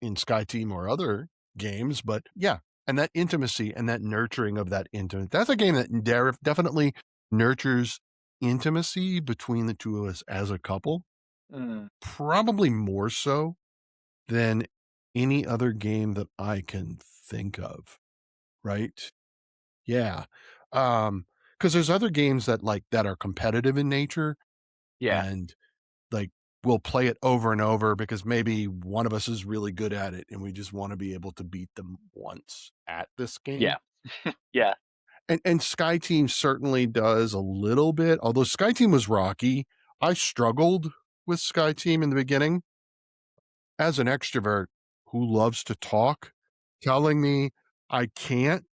S1: in Sky Team or other games, but yeah, and that intimacy and that nurturing of that intimate. That's a game that definitely nurtures intimacy between the two of us as a couple,
S2: Mm.
S1: probably more so than any other game that I can think of, right? Yeah. Because there's other games that are competitive in nature,
S2: Yeah.
S1: and like we'll play it over and over because maybe one of us is really good at it and we just want to be able to beat them once at this game.
S2: Yeah. Yeah.
S1: And Sky Team certainly does a little bit, although Sky Team was rocky. I struggled with Sky Team in the beginning as an extrovert who loves to talk. Telling me I can't,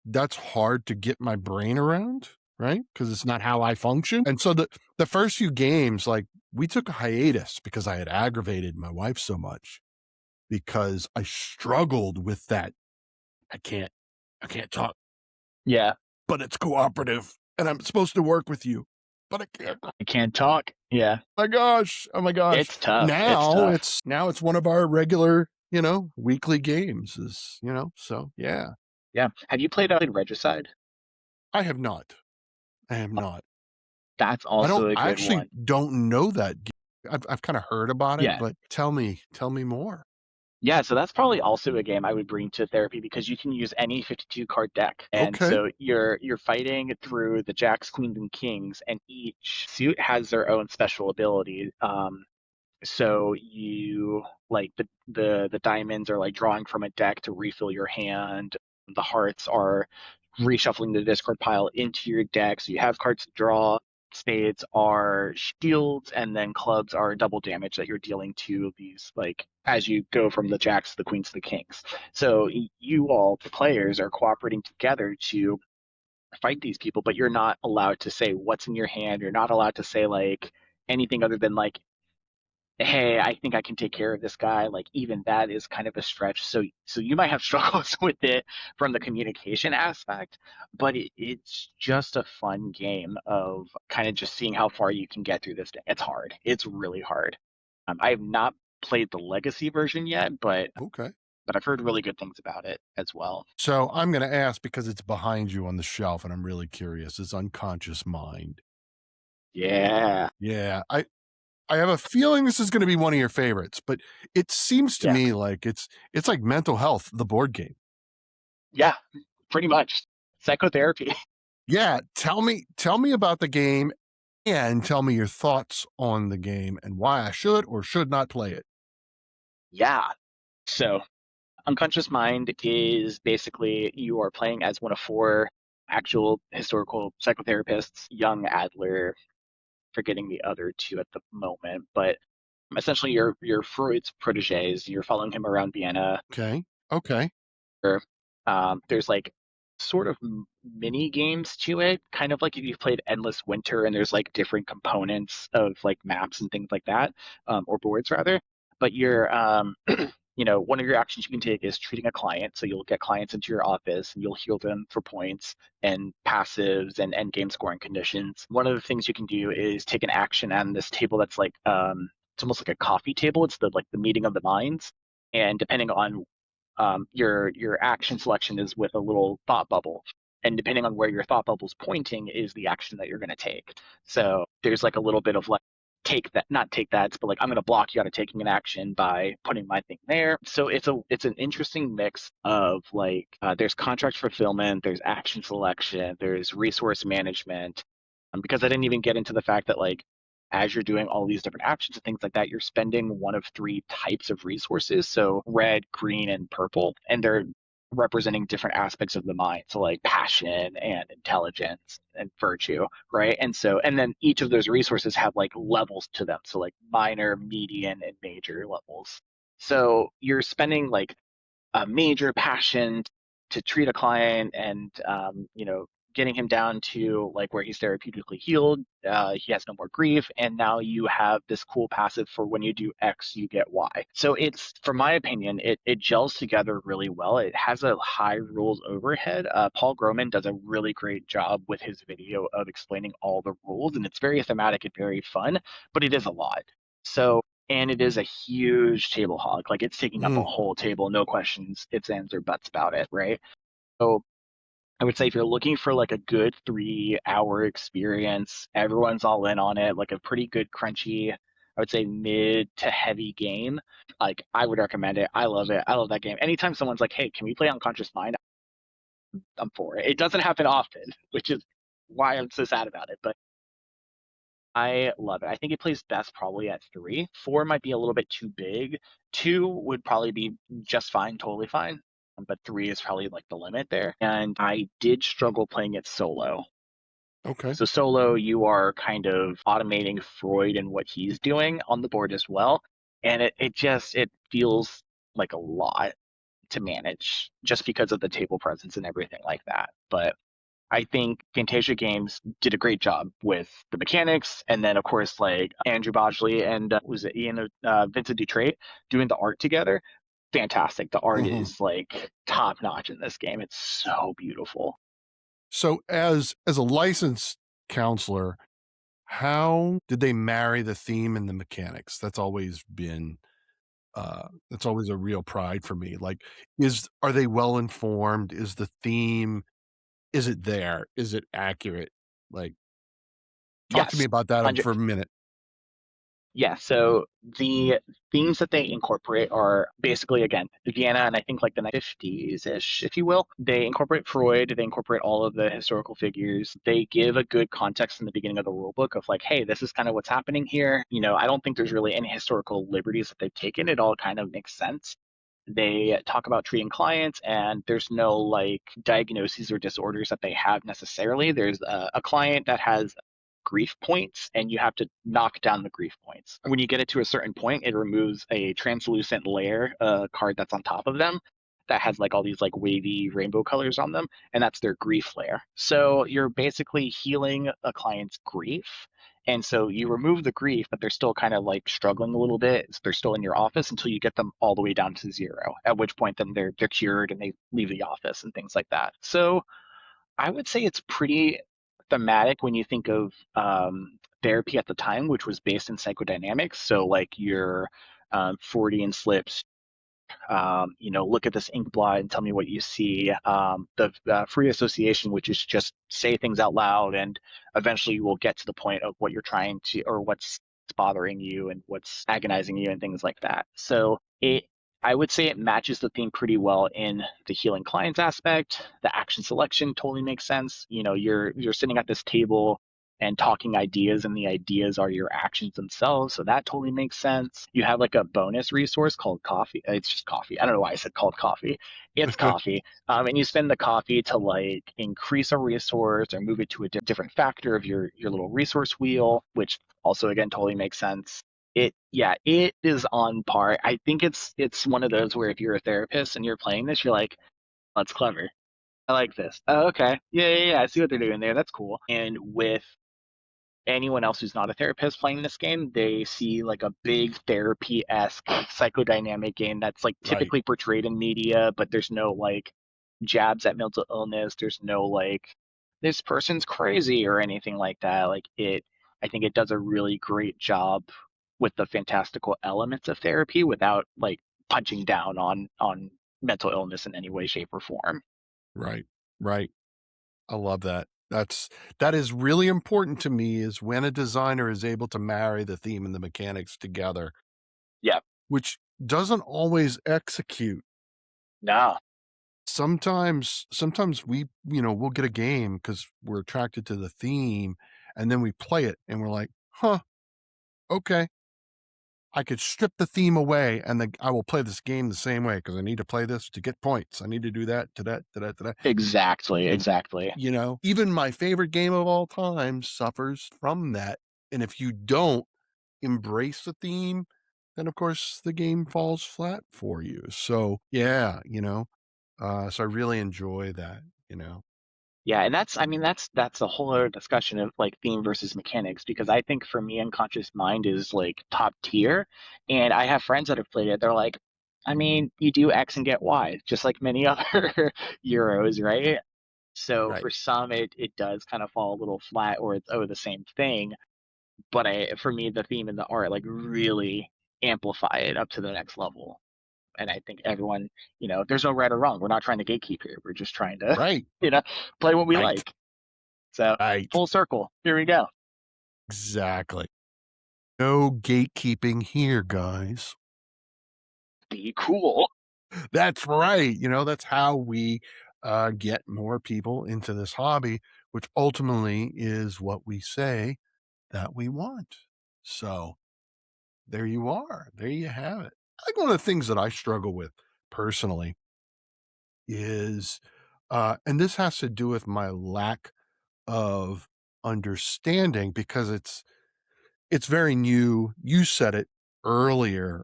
S1: that's hard to get my brain around, right? Because it's not how I function. And so the first few games, like we took a hiatus because I had aggravated my wife so much because I struggled with that. I can't, I can't talk,
S2: Yeah.
S1: but it's cooperative and I'm supposed to work with you, but I can't.
S2: I can't talk. Yeah.
S1: My gosh. Oh my gosh.
S2: It's tough. It's tough.
S1: Now it's one of our regular, weekly games so yeah.
S2: Yeah. Have you played Regicide?
S1: I have not. I have
S2: Oh,
S1: not.
S2: that's also a
S1: I
S2: good
S1: actually
S2: one.
S1: don't know that I've kind of heard about it,
S2: Yeah.
S1: but tell me more.
S2: Yeah, so that's probably also a game I would bring to therapy because you can use any 52 card deck. And
S1: Okay.
S2: so you're fighting through the jacks, queens, and kings, and each suit has their own special ability. So you like the diamonds are like drawing from a deck to refill your hand. The hearts are reshuffling the discard pile into your deck, so you have cards to draw. Spades are shields, and then clubs are double damage that you're dealing to these like as you go from the jacks to the queens to the kings. So you all, the players, are cooperating together to fight these people, but you're not allowed to say what's in your hand. You're not allowed to say like anything other than like hey, I think I can take care of this guy. Like even that is kind of a stretch. So you might have struggles with it from the communication aspect, but it's just a fun game of kind of just seeing how far you can get through this. It's hard. It's really hard. I have not played the legacy version yet,
S1: Okay.
S2: but I've heard really good things about it as well.
S1: So I'm going to ask because it's behind you on the shelf and I'm really curious. Is Unconscious Mind?
S2: Yeah,
S1: Yeah. I have a feeling this is going to be one of your favorites, but it seems to
S2: yeah,
S1: me like it's like Mental Health, the board game.
S2: yeah. Pretty much psychotherapy.
S1: Yeah, tell me about the game and tell me your thoughts on the game and why I should or should not play it.
S2: Yeah. So, Unconscious Mind is basically you are playing as one of four actual historical psychotherapists, young Adler, forgetting the other two at the moment, but essentially you're Freud's proteges. You're following him around Vienna.
S1: Okay. Okay.
S2: There's like sort of mini games to it, kind of like if you've played Endless Winter and there's like different components of like maps and things like that, or boards rather. But one of your actions you can take is treating a client. So you'll get clients into your office and you'll heal them for points and passives and end game scoring conditions. One of the things you can do is take an action on this table that's like it's almost like a coffee table. It's the meeting of the minds, and depending on your action selection is with a little thought bubble, and depending on where your thought bubble's pointing is the action that you're going to take. So there's like a little bit of like take that, not take that, but like I'm going to block you out of taking an action by putting my thing there. So it's an interesting mix of like there's contract fulfillment, there's action selection, there's resource management. Because I didn't even get into the fact that like as you're doing all these different actions and things like that, you're spending one of three types of resources. So red, green, and purple. And they're representing different aspects of the mind. So like passion and intelligence and virtue, right? And then each of those resources have like levels to them. So like minor, median, and major levels. So you're spending like a major passion to treat a client and getting him down to like where he's therapeutically healed. He has no more grief, and now you have this cool passive for when you do X you get Y. So it's, from my opinion, it gels together really well. It has a high rules overhead. Paul Groman does a really great job with his video of explaining all the rules, and it's very thematic and very fun, but it is a lot. So, and it is a huge table hog. Like it's taking up a
S1: Mm,
S2: whole table, no questions, ifs, ands, or buts about it, right? So I would say if you're looking for like a good 3 hour experience, everyone's all in on it, like a pretty good crunchy, I would say mid to heavy game. Like I would recommend it. I love it. I love that game. Anytime someone's like, "Hey, can we play Unconscious Mind?" I'm for it. It doesn't happen often, which is why I'm so sad about it. But I love it. I think it plays best probably at three. Four might be a little bit too big. Two would probably be just fine, totally fine. But three is probably like the limit there. And I did struggle playing it solo.
S1: okay.
S2: So solo, you are kind of automating Freud and what he's doing on the board as well. And it feels like a lot to manage just because of the table presence and everything like that. But I think Fantasia Games did a great job with the mechanics, and then of course like Andrew Bodgley and was it Ian Vincent Dutrait doing the art together. Fantastic. The art
S1: Hmm.
S2: is like top notch in this game. It's so beautiful.
S1: So, as a licensed counselor, how did they marry the theme and the mechanics? That's always a real pride for me. Like, is are they well informed? Is the theme, is it there? Is it accurate? Like, talk to me
S2: Yes,
S1: about that for a
S2: 100.
S1: minute.
S2: Yeah, so the themes that they incorporate are basically, again, Vienna and I think like the 50s ish, if you will. They incorporate Freud, they incorporate all of the historical figures. They give a good context in the beginning of the rule book of like, hey, this is kind of what's happening here. I don't think there's really any historical liberties that they've taken. It all kind of makes sense. They talk about treating clients, and there's no like diagnoses or disorders that they have necessarily. There's a client that has grief points, and you have to knock down the grief points. When you get it to a certain point, it removes a translucent layer, card that's on top of them that has like all these like wavy rainbow colors on them, and that's their grief layer. So you're basically healing a client's grief, and so you remove the grief, but they're still kind of like struggling a little bit. So they're still in your office until you get them all the way down to zero, at which point then they're cured and they leave the office and things like that. So I would say it's pretty thematic when you think of therapy at the time, which was based in psychodynamics. So like your Freudian slips, look at this ink blot and tell me what you see. The free association, which is just say things out loud, and eventually you will get to the point of what you're trying to, or what's bothering you and what's agonizing you and things like that. So I would say it matches the theme pretty well in the healing clients aspect. The action selection totally makes sense. You know, you're sitting at this table and talking ideas, and the ideas are your actions themselves. So that totally makes sense. You have like a bonus resource called coffee. It's just coffee. I don't know why I said called coffee. It's coffee. And you spend the coffee to like increase a resource or move it to a different factor of your little resource wheel, which also again totally makes sense. It is on par. I think it's one of those where if you're a therapist and you're playing this, you're like, oh, that's clever. I like this. Oh, okay. Yeah. I see what they're doing there. That's cool. And with anyone else who's not a therapist playing this game, they see like a big therapy-esque psychodynamic game that's like
S1: Right.
S2: typically portrayed in media, but there's no like jabs at mental illness. There's no like this person's crazy or anything like that. I think it does a really great job with the fantastical elements of therapy without like punching down on mental illness in any way, shape, or form.
S1: Right. Right. I love that. That is really important to me is when a designer is able to marry the theme and the mechanics together,
S2: Yeah.
S1: which doesn't always execute.
S2: No.
S1: Sometimes we'll get a game because we're attracted to the theme, and then we play it and we're like, huh, okay. I could strip the theme away and then I will play this game the same way because I need to play this to get points. I need to do that to that to that to that.
S2: Exactly.
S1: And
S2: Exactly.
S1: even my favorite game of all time suffers from that. And if you don't embrace the theme, then of course the game falls flat for you. So yeah, so I really enjoy that, you know.
S2: Yeah, and that's I mean that's a whole other discussion of like theme versus mechanics because I think for me unconscious mind is like top tier and I have friends that have played it. They're like, I mean, you do X and get Y, just like many other Euros, right? So
S1: Right.
S2: for some it does kind of fall a little flat or it's the same thing. But for me the theme and the art like really amplify it up to the next level. And I think everyone, there's no right or wrong. We're not trying to gatekeep here. We're just trying to,
S1: Right.
S2: you know, play what we
S1: Right.
S2: like. So
S1: Right.
S2: full circle. Here we go.
S1: Exactly. No gatekeeping here, guys.
S2: Be cool.
S1: That's right. That's how we get more people into this hobby, which ultimately is what we say that we want. So there you are. There you have it. I think one of the things that I struggle with personally is, and this has to do with my lack of understanding because it's very new. You said it earlier.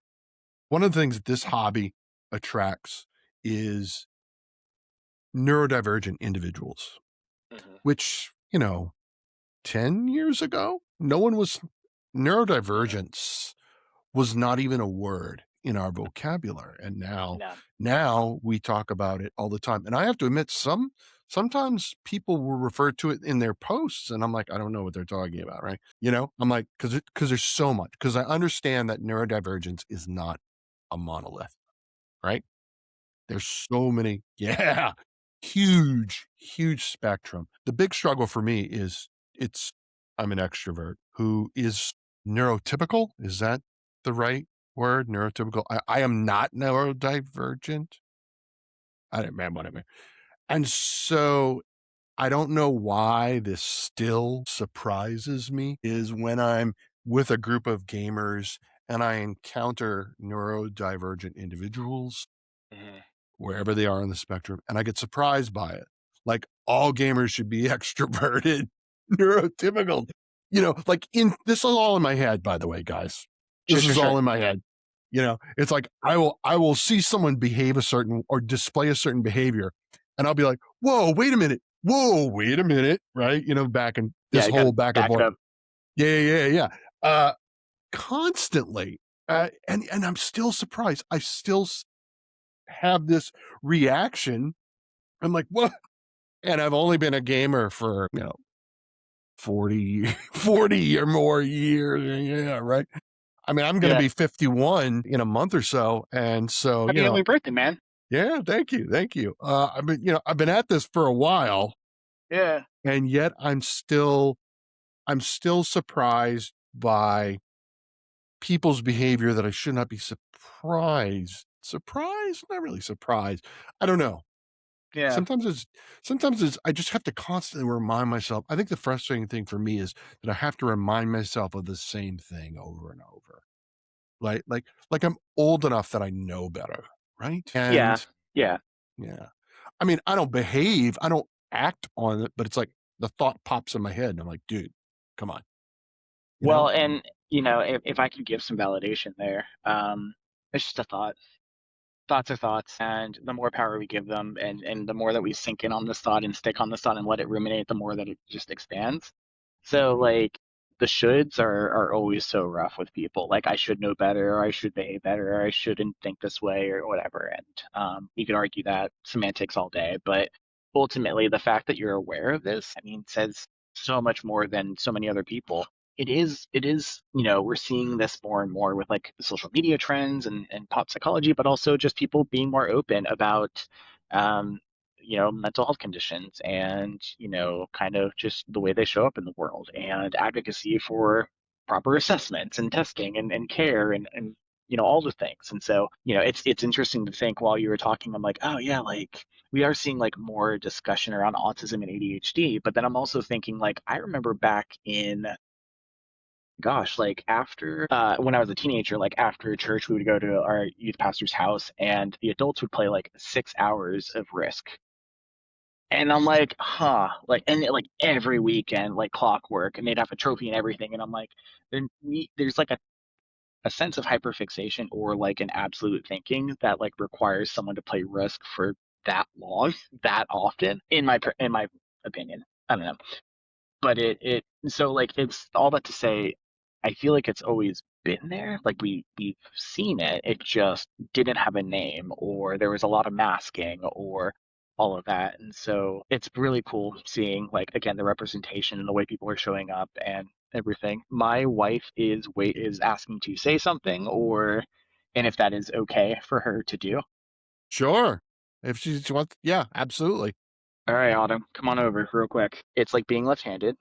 S1: One of the things that this hobby attracts is neurodivergent individuals,
S2: Hmm.
S1: which, 10 years ago, no one was
S2: Hmm.
S1: neurodivergence was not even a word in our vocabulary. And
S2: No.
S1: now we talk about it all the time. And I have to admit, sometimes people will refer to it in their posts, and I'm like, I don't know what they're talking about, right? I'm like, because there's so much, because I understand that neurodivergence is not a monolith, right? There's so many yeah, huge spectrum. The big struggle for me is it's I'm an extrovert who is neurotypical, is that the right word? Neurotypical? I am not neurodivergent. I don't man, whatever. And so, I don't know why this still surprises me is when I'm with a group of gamers and I encounter neurodivergent individuals
S2: Hmm.
S1: wherever they are on the spectrum, and I get surprised by it. Like, all gamers should be extroverted, neurotypical. Like in this is all in my head, by the way, guys.
S2: Sure,
S1: This
S2: sure,
S1: is all
S2: sure.
S1: in my head. It's like I will see someone behave a certain or display a certain behavior, and I'll be like, whoa, wait a minute. Whoa, wait a minute. Right. Back and
S2: Yeah,
S1: this
S2: you got
S1: whole
S2: to
S1: back and
S2: back it
S1: forth.
S2: up.
S1: Yeah. Constantly. And I'm still surprised. I still have this reaction. I'm like, what? And I've only been a gamer for, 40, 40 or more years. Yeah, right. I mean, I'm going to
S2: Yeah.
S1: be 51 in a month or so. And so,
S2: Happy early birthday, man.
S1: yeah, thank you. Thank you. I've been at this for a while
S2: Yeah.
S1: and yet I'm still surprised by people's behavior that I should not be surprised surprised, not really surprised. I don't know.
S2: Yeah.
S1: Sometimes it's sometimes it's I just have to constantly remind myself. I think the frustrating thing for me is that I have to remind myself of the same thing over and over. Like I'm old enough that I know better, right?
S2: Yeah.
S1: And
S2: Yeah.
S1: yeah. I mean, I don't behave, I don't act on it, but it's like the thought pops in my head and I'm like, "Dude, come on." You
S2: Well,
S1: know?
S2: and if I could give some validation there, it's just a thought. Thoughts are thoughts, and the more power we give them, and the more that we sink in on this thought and stick on this thought and let it ruminate, the more that it just expands. So like the shoulds are always so rough with people. Like I should know better, or I should behave better, or I shouldn't think this way, or whatever. And you can argue that semantics all day, but ultimately the fact that you're aware of this, I mean, says so much more than so many other people. It is, we're seeing this more and more with like the social media trends and pop psychology, but also just people being more open about um, mental health conditions and, kind of just the way they show up in the world and advocacy for proper assessments and testing and care and all the things. And so, it's interesting to think while you were talking, I'm like, oh yeah, like we are seeing like more discussion around autism and ADHD, but then I'm also thinking like I remember back in gosh, like after when I was a teenager, like after church, we would go to our youth pastor's house, and the adults would play like 6 hours of Risk. And I'm like, huh, like, and like every weekend, like clockwork, and they'd have a trophy and everything. And I'm like, there's like a sense of hyperfixation or like an absolute thinking that like requires someone to play Risk for that long, that often, in my opinion. I don't know, but it so like it's all that to say I feel like it's always been there, like we've seen it, it just didn't have a name, or there was a lot of masking or all of that. And so it's really cool seeing like again the representation and the way people are showing up and everything. My wife is asking to say something, or and if that is okay for her to do.
S1: Sure. If she wants, yeah, absolutely.
S2: All right, Autumn, come on over real quick. It's like being left-handed.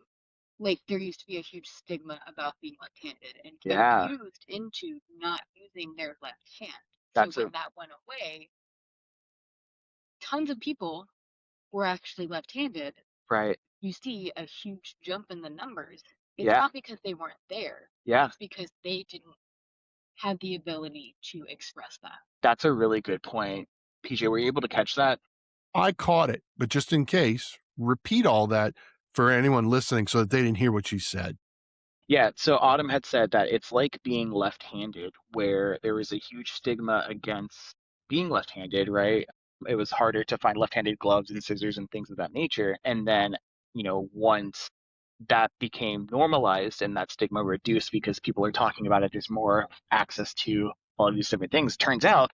S3: Like there used to be a huge stigma about being left-handed, and they were
S2: Yeah,
S3: used into not using their left hand. So
S2: that's a
S3: when that went away, tons of people were actually left-handed.
S2: right.
S3: You see a huge jump in the numbers. It's
S2: Yeah,
S3: not because they weren't there,
S2: yeah.
S3: it's because they didn't have the ability to express that.
S2: That's a really good point. PJ, were you able to catch that?
S1: I caught it, but just in case, repeat all that for anyone listening so that they didn't hear what she said.
S2: Yeah, so Autumn had said that it's like being left-handed, where there was a huge stigma against being left-handed, right? It was harder to find left-handed gloves and scissors and things of that nature. And then, once that became normalized and that stigma reduced because people are talking about it, there's more access to all of these different things. Turns out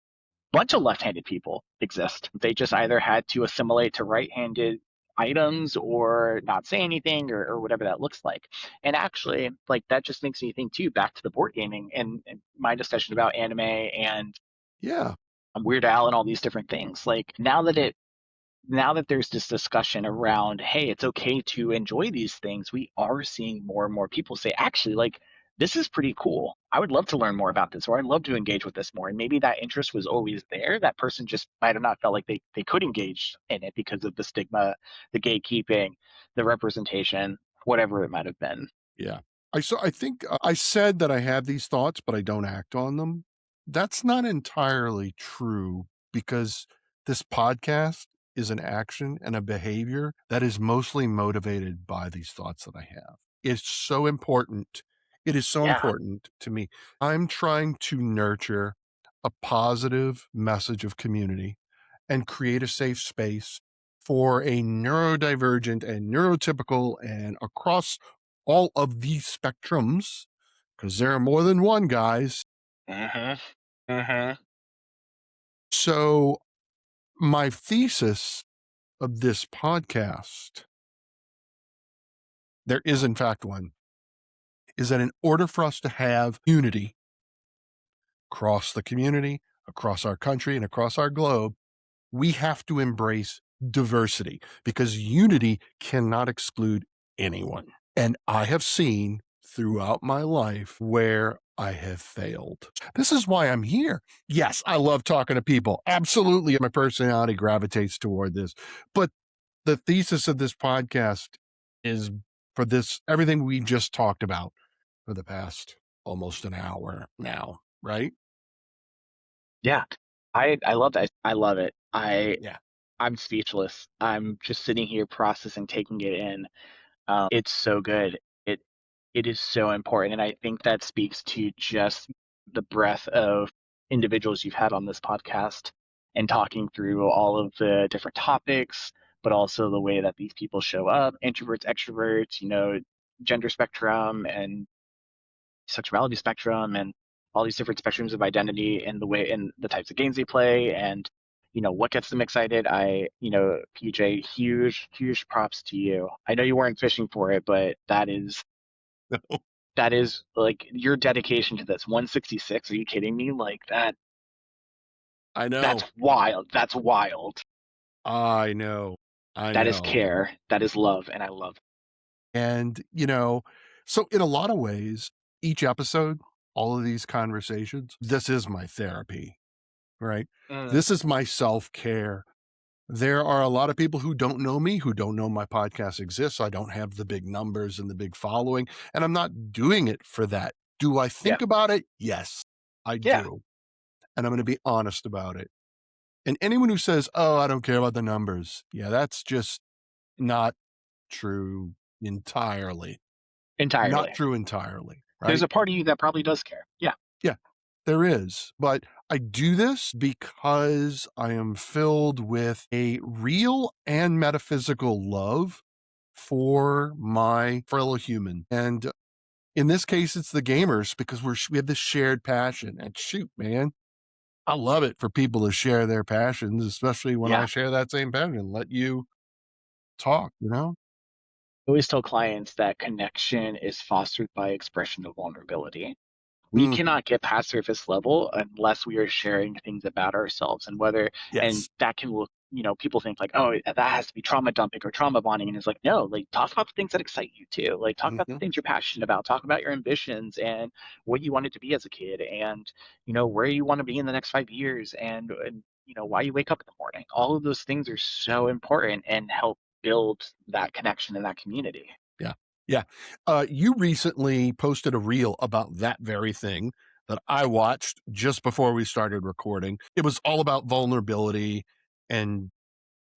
S2: bunch of left-handed people exist. They just either had to assimilate to right-handed items or not say anything, or whatever that looks like. And actually, like that just makes me think too, back to the board gaming and my discussion about anime and
S1: Yeah.
S2: Weird Al and all these different things. Like now that there's this discussion around, hey, it's okay to enjoy these things, we are seeing more and more people say, actually, like, this is pretty cool. I would love to learn more about this, or I'd love to engage with this more. And maybe that interest was always there. That person just might have not felt like they could engage in it because of the stigma, the gatekeeping, the representation, whatever it might have been.
S1: Yeah. I think I said that I have these thoughts, but I don't act on them. That's not entirely true because this podcast is an action and a behavior that is mostly motivated by these thoughts that I have. It's so important. It is so
S2: Yeah.
S1: important to me. I'm trying to nurture a positive message of community and create a safe space for a neurodivergent and neurotypical and across all of these spectrums, because there are more than one, guys.
S2: Uh-huh. Uh-huh.
S1: So, my thesis of this podcast, there is in fact one, is that in order for us to have unity across the community, across our country, and across our globe, we have to embrace diversity because unity cannot exclude anyone. And I have seen throughout my life where I have failed. This is why I'm here. Yes, I love talking to people. Absolutely. My personality gravitates toward this. But the thesis of this podcast is for this everything we just talked about for the past almost an hour now, right?
S2: Yeah. I love that. I love it.
S1: Yeah.
S2: I'm speechless. I'm just sitting here processing, taking it in. It's so good. It it is so important, and I think that speaks to just the breadth of individuals you've had on this podcast and talking through all of the different topics, but also the way that these people show up, introverts, extroverts, gender spectrum and sexuality spectrum and all these different spectrums of identity and the way and the types of games they play and what gets them excited. PJ, huge props to you. I know you weren't fishing for it, but that is like your dedication to this 166. Are you kidding me? Like that
S1: I
S2: that's
S1: know.
S2: wild. That's wild.
S1: I know. I
S2: That is
S1: know.
S2: care. That is love, and I love it.
S1: And, so in a lot of ways, each episode, all of these conversations, this is my therapy, right?
S2: Mm,
S1: This is my self care. There are a lot of people who don't know me, who don't know my podcast exists. I don't have the big numbers and the big following, and I'm not doing it for that. Do I
S2: yeah.
S1: think about it? Yes, I
S2: Yeah.
S1: do. And I'm going to be honest about it. And anyone who says, oh, I don't care about the numbers, yeah, that's just not true entirely. Not
S2: Entirely.
S1: true entirely,
S2: There's
S1: right?
S2: a part of you that probably does care. Yeah.
S1: Yeah, there is. But I do this because I am filled with a real and metaphysical love for my fellow human. And in this case, it's the gamers because we have this shared passion. And shoot, man, I love it for people to share their passions, especially when I
S2: Yeah.
S1: share that same passion. Let you talk, you know?
S2: I always tell clients that connection is fostered by expression of vulnerability. We
S1: Mhm.
S2: cannot get past surface level unless we are sharing things about ourselves and whether and
S1: Yes.
S2: that can look people think like, oh, that has to be trauma dumping or trauma bonding, and it's like, no, like talk about the things that excite you too, like talk about the
S1: Hmm.
S2: things you're passionate about, talk about your ambitions and what you wanted to be as a kid, and where you want to be in the next 5 years, and why you wake up in the morning. All of those things are so important and help build that connection in that community.
S1: Yeah. Yeah. You recently posted a reel about that very thing that I watched just before we started recording. It was all about vulnerability and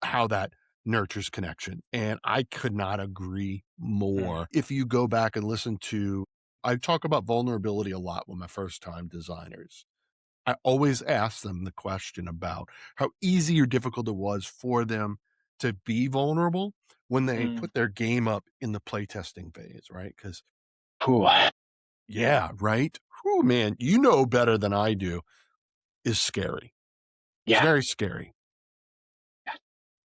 S1: how that nurtures connection. And I could not agree
S2: Mm.
S1: more. If you go back and listen to, I talk about vulnerability a lot with my first time designers. I always ask them the question about how easy or difficult it was for them to be vulnerable when they
S2: Mm.
S1: put their game up in the playtesting phase, right? Because,
S2: Whew.
S1: yeah, right. Whew, man, you know better than I do, is scary. It's
S2: Yeah.
S1: very scary.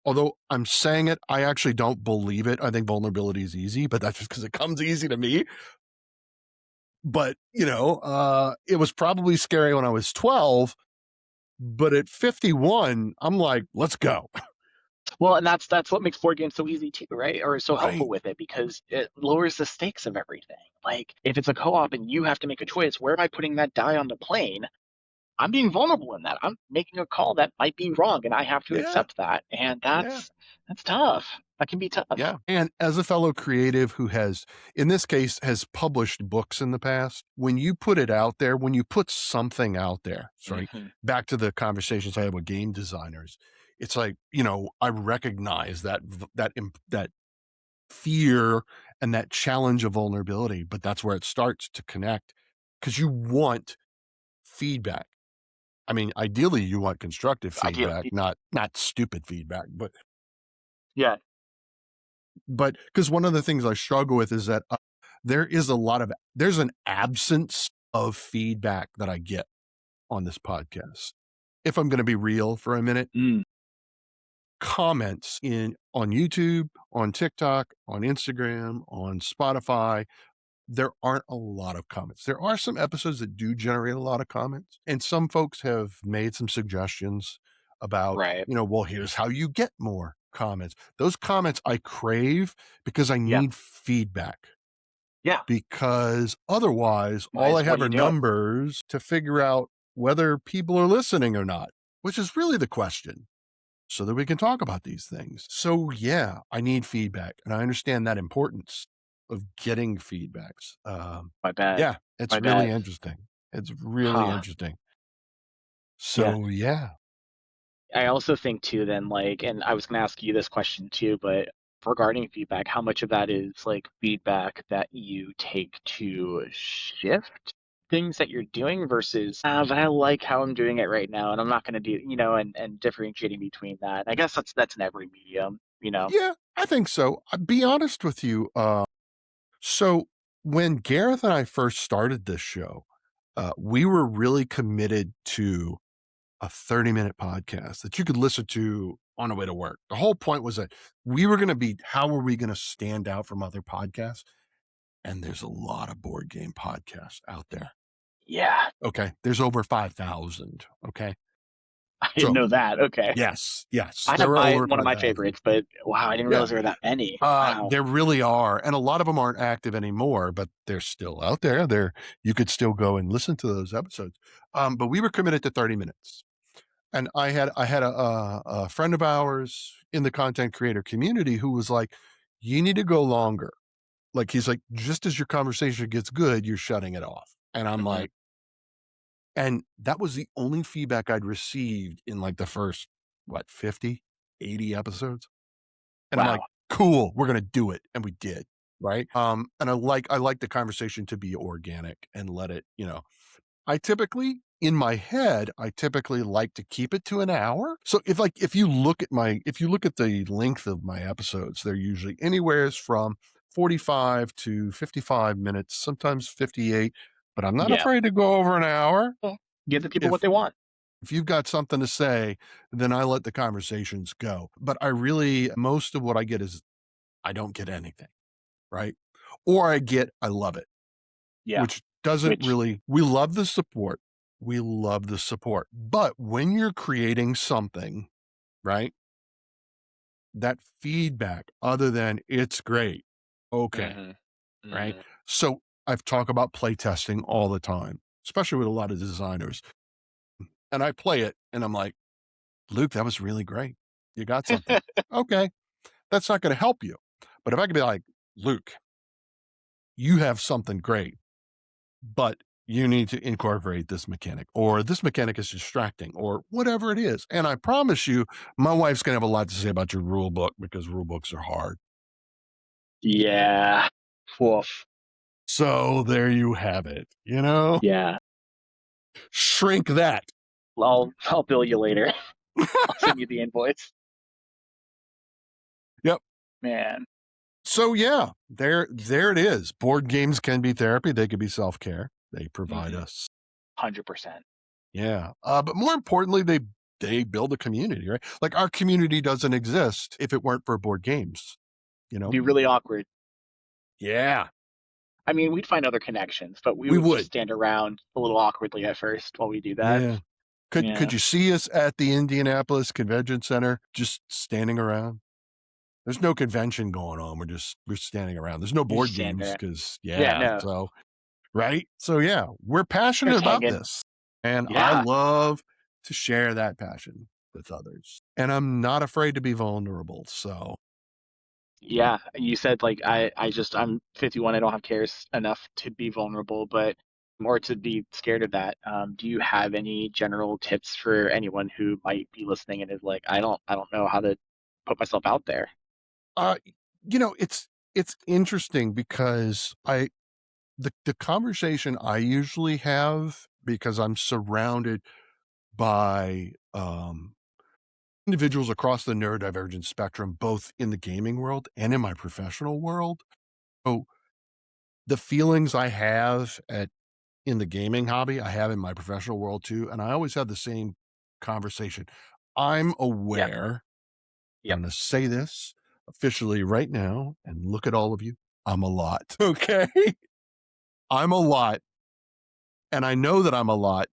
S1: Although I'm saying it, I actually don't believe it. I think vulnerability is easy, but that's just because it comes easy to me. But, it was probably scary when I was 12, but at 51, I'm like, let's go.
S2: Well, and that's what makes board games so easy too, right? Or so helpful
S1: Right.
S2: with it because it lowers the stakes of everything. Like if it's a co-op and you have to make a choice, where am I putting that die on the plane? I'm being vulnerable in that. I'm making a call that might be wrong, and I have to
S1: Yeah.
S2: accept that. And
S1: Yeah.
S2: that's tough. That can be tough.
S1: Yeah. And as a fellow creative who has, in this case, has published books in the past, when you put it out there, when you put something out there, sorry,
S2: Hmm.
S1: back to the conversations I had with game designers, it's like, I recognize that fear and that challenge of vulnerability, but that's where it starts to connect because you want feedback. I mean, ideally you want constructive feedback,
S2: Ideally,
S1: not stupid feedback,
S2: yeah.
S1: but because one of the things I struggle with is that there's an absence of feedback that I get on this podcast. If I'm going to be real for a minute,
S2: Mm,
S1: comments in on YouTube, on TikTok, on Instagram, on Spotify, there aren't a lot of comments. There are some episodes that do generate a lot of comments, and some folks have made some suggestions about,
S2: right.
S1: well, here's how you get more comments. Those comments I crave because I
S2: Yeah.
S1: need feedback.
S2: Yeah.
S1: because otherwise
S2: Why
S1: all I
S2: is what
S1: have
S2: are
S1: are
S2: you doing?
S1: numbers to figure out whether people are listening or not, which is really the question, so that we can talk about these things. So yeah, I need feedback, and I understand that importance of getting feedbacks.
S2: I bet.
S1: Yeah, it's
S2: I
S1: really
S2: bet.
S1: interesting. It's really
S2: Huh.
S1: interesting.
S2: Yeah.
S1: So yeah,
S2: I also think too then like, and I was gonna ask you this question too, but regarding feedback, how much of that is like feedback that you take to shift things that you're doing versus but I like how I'm doing it right now and I'm not gonna do, and differentiating between that. I guess that's in every medium.
S1: yeah, I think so. I'll be honest with you. So when Gareth and I first started this show, we were really committed to a 30-minute podcast that you could listen to on the way to work. The whole point was that we were going to be, how are we going to stand out from other podcasts? And there's a lot of board game podcasts out there.
S2: Yeah.
S1: Okay. There's over 5,000. Okay.
S2: I didn't
S1: So,
S2: know that. Okay.
S1: yes,
S2: I
S1: there
S2: have
S1: are
S2: my
S1: over
S2: one of my
S1: 5,000.
S2: favorites, but wow, I didn't
S1: Yeah.
S2: realize there were that many. Wow.
S1: There really are, and a lot of them aren't active anymore, but they're still out there. You could still go and listen to those episodes. But we were committed to 30 minutes. And I had a friend of ours in the content creator community who was like, "You need to go longer." Like, he's like, "Just as your conversation gets good, you're shutting it off." And I'm
S2: Hmm.
S1: like, and that was the only feedback I'd received in like the first, what, 50, 80 episodes? And I'm like,
S2: Wow.
S1: "Cool, we're gonna do it." And we did, right? And I like the conversation to be organic and let it, I typically, in my head, I typically like to keep it to an hour. So if you look at the length of my episodes, they're usually anywheres from 45 to 55 minutes, sometimes 58, but I'm not
S2: Yeah.
S1: afraid to go over an hour.
S2: Well, give the people what
S1: If
S2: they want.
S1: if you've got something to say, then I let the conversations go. But most of what I get is I don't get anything, right? Or I love it,
S2: Yeah.
S1: which doesn't
S2: Which
S1: really, we love the support. We love the support. But when you're creating something, right, that feedback other than it's great, okay,
S2: hmm
S1: right?
S2: hmm
S1: So I've talked about playtesting all the time, especially with a lot of designers. And I play it and I'm like, Luke, that was really great. You got something. Okay. That's not going to help you. But if I could be like, Luke, you have something great, but you need to incorporate this mechanic, or this mechanic is distracting, or whatever it is. And I promise you, my wife's going to have a lot to say about your rule book because rule books are hard.
S2: Yeah. Woof.
S1: So there you have it.
S2: Yeah.
S1: Shrink that.
S2: I'll bill you later. I'll send you the invoice.
S1: Yep.
S2: Man.
S1: So yeah, there it is. Board games can be therapy. They can be self-care. They provide
S2: Hmm.
S1: us.
S2: 100%.
S1: Yeah. But more importantly, they build a community, right? Like our community doesn't exist if it weren't for board games, you
S2: It'd
S1: know?
S2: be really awkward.
S1: Yeah.
S2: I mean, we'd find other connections, but we
S1: We
S2: would just
S1: would.
S2: stand around a little awkwardly at first while we do that.
S1: Yeah. Could
S2: Yeah.
S1: you see us at the Indianapolis Convention Center just standing around? There's no convention going on. We're standing around. There's no
S2: You just
S1: board
S2: stand
S1: games
S2: there.
S1: because
S2: Yeah,
S1: yeah.
S2: no.
S1: So right. So yeah, we're passionate
S2: Just
S1: about
S2: hanging.
S1: this, and I
S2: Yeah.
S1: love to share that passion with others. And I'm not afraid to be vulnerable. So
S2: Yeah. You said like I'm 51, I don't have cares enough to be vulnerable, but more to be scared of that. Do you have any general tips for anyone who might be listening and is like, I don't know how to put myself out there?
S1: uh it's interesting because the conversation I usually have, because I'm surrounded by individuals across the neurodivergent spectrum, both in the gaming world and in my professional world. So the feelings I have in the gaming hobby, I have in my professional world too. And I always have the same conversation. I'm
S2: Yep.
S1: aware, I'm
S2: Yep.
S1: going to say this officially right now and look at all of you. I'm a lot. Okay. I'm a lot. And I know that I'm a lot.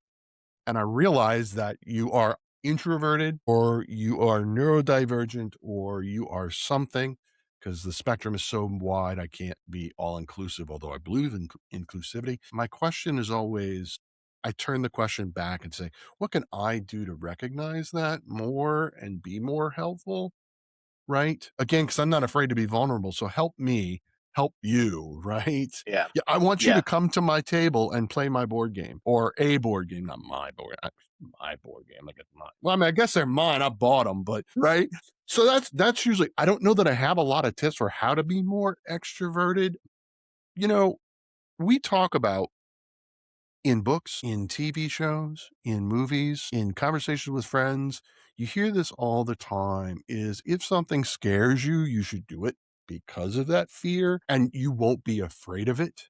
S1: And I realize that you are introverted or you are neurodivergent or you are something. because the spectrum is so wide, I can't be all inclusive, although I believe in inclusivity. My question is always, I turn the question back and say, what can I do to recognize that more and be more helpful? Right? Again, because I'm not afraid to be vulnerable. So help me help you, right?
S2: Yeah.
S1: Yeah, I want you to
S2: Yeah.
S1: come to my table and play my board game or a board game, not my board. My board game. I guess mine. Well, I mean, I guess they're mine. I bought them, but right. So that's usually. I don't know that I have a lot of tips for how to be more extroverted. You know, we talk about in books, in TV shows, in movies, in conversations with friends. You hear this all the time is if something scares you, you should do it because of that fear and you won't be afraid of it.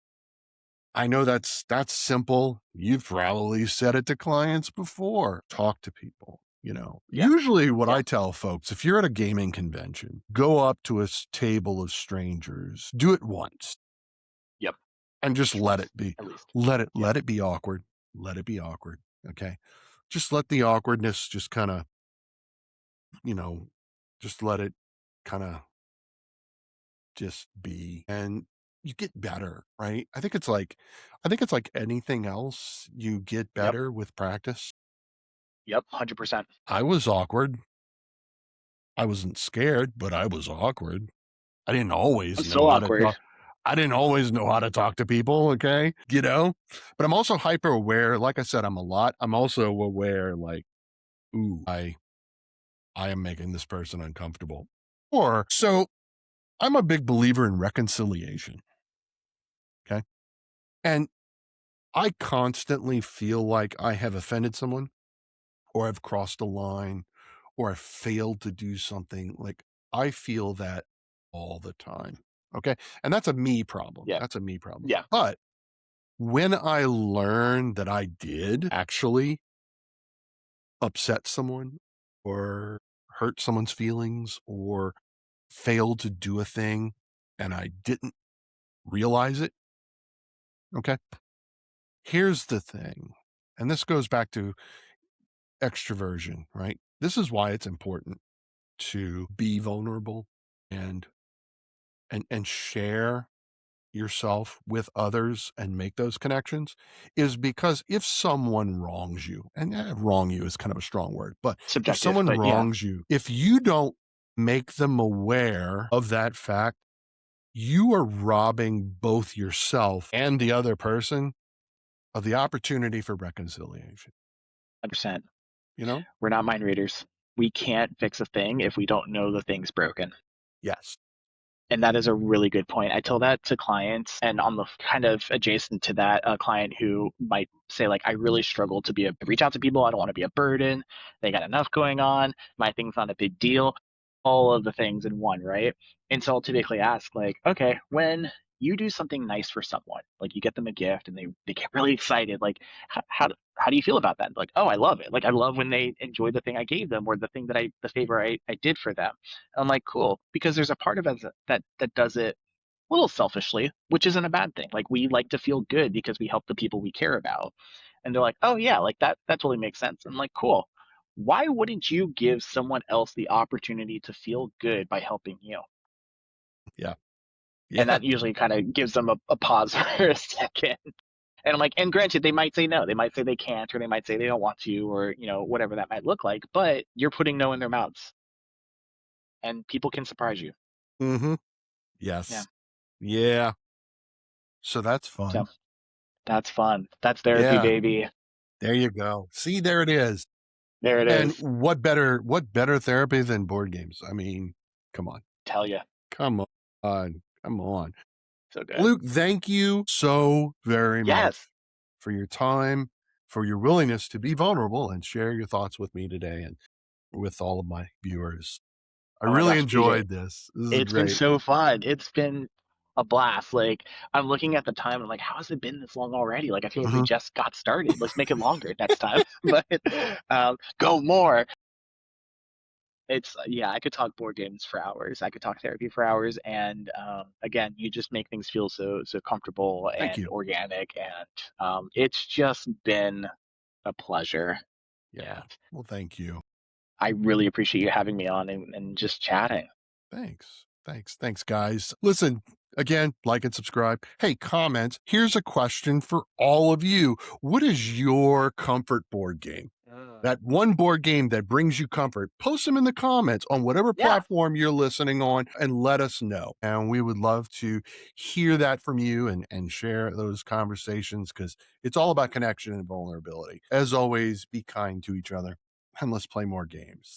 S1: I know that's simple. You've probably said it to clients before. Talk to people.
S2: Yeah.
S1: Usually what
S2: Yeah.
S1: I tell folks, if you're at a gaming convention, go up to a table of strangers, do it once
S2: Yep.
S1: and just
S2: Just
S1: let
S2: once,
S1: it be.
S2: at least.
S1: Let it
S2: Yeah.
S1: let it be awkward. Let it be awkward. Okay. Just let the awkwardness just kind of, you know, just let it kind of just be and you get better, right? I think it's like anything else, you get
S2: Yep.
S1: better with practice.
S2: Yep. 100%.
S1: I was awkward. I wasn't scared, but I was awkward. I didn't
S2: I'm
S1: always
S2: so
S1: know how to
S2: awkward.
S1: talk. I didn't always know how to talk to people, okay? But I'm also hyper aware. Like I said, I'm also aware like, ooh, I am making this person uncomfortable. Or so I'm a big believer in reconciliation, okay? And I constantly feel like I have offended someone or I've crossed a line or I failed to do something. Like I feel that all the time. Okay. And that's a me problem.
S2: Yeah.
S1: That's a me problem.
S2: Yeah.
S1: But when I learned that I did actually upset someone or hurt someone's feelings or failed to do a thing and I didn't realize it, okay, here's the thing. And this goes back to extroversion, right? This is why it's important to be vulnerable and and share yourself with others and make those connections is because if someone wrongs you, and wrong you is kind of a strong word, but if
S2: Subjective,
S1: someone
S2: but yeah.
S1: wrongs you, if you don't make them aware of that fact, you are robbing both yourself and the other person of the opportunity for reconciliation,
S2: 100%.
S1: you know?
S2: We're not mind readers. We can't fix a thing if we don't know the thing's broken.
S1: Yes.
S2: And that is a really good point. I tell that to clients, and on the kind of adjacent to that, a client who might say like, I really struggle to reach out to people. I don't want to be a burden. They got enough going on. My thing's not a big deal. All of the things in one, right? And so I'll typically ask like, okay, when you do something nice for someone, like you get them a gift and they get really excited, like how do you feel about that? Like, oh, I love it. Like I love when they enjoy the thing I gave them or the favor I did for them. I'm like, cool, because there's a part of us that does it a little selfishly, which isn't a bad thing. Like we like to feel good because we help the people we care about. And they're like, oh yeah, like that totally makes sense. I'm like, cool. Why wouldn't you give someone else the opportunity to feel good by helping you?
S1: Yeah.
S2: And
S1: Yeah.
S2: that usually kind of gives them a pause for a second. And I'm like, and granted, they might say no, they might say they can't, or they might say they don't want to, or whatever that might look like. But you're putting no in their mouths, and people can surprise you.
S1: Mm-hmm.
S2: Yeah.
S1: Yes. Yeah. So that's
S2: So
S1: fun.
S2: that's fun. That's therapy,
S1: Yeah.
S2: baby.
S1: There you go. See, there it is.
S2: There it
S1: And
S2: is.
S1: what better therapy than board games? I mean, come on.
S2: Tell you.
S1: Come on. Come on.
S2: So good.
S1: Luke, thank you so very
S2: Yes.
S1: much for your time, for your willingness to be vulnerable and share your thoughts with me today and with all of my viewers. I
S2: Oh my
S1: really
S2: gosh, BJ.
S1: enjoyed this. This is
S2: It's been
S1: great.
S2: so fun. It's been a blast. Like I'm looking at the time and I'm like, how has it been this long already? Like I feel like we
S1: Mhm.
S2: just got started. Let's make it longer next time. But go more. It's yeah, I could talk board games for hours. I could talk therapy for hours. And again, you just make things feel so comfortable
S1: Thank
S2: and
S1: you.
S2: organic. And it's just been a pleasure.
S1: Yeah.
S2: And
S1: Well, thank you.
S2: I really appreciate you having me on and just chatting.
S1: Thanks. Thanks, guys. Listen, again, like and subscribe. Hey, comment. Here's a question for all of you. What is your comfort board game? That one board game that brings you comfort. Post them in the comments on whatever
S2: Yeah.
S1: platform you're listening on and let us know. And we would love to hear that from you and share those conversations because it's all about connection and vulnerability. As always, be kind to each other and let's play more games.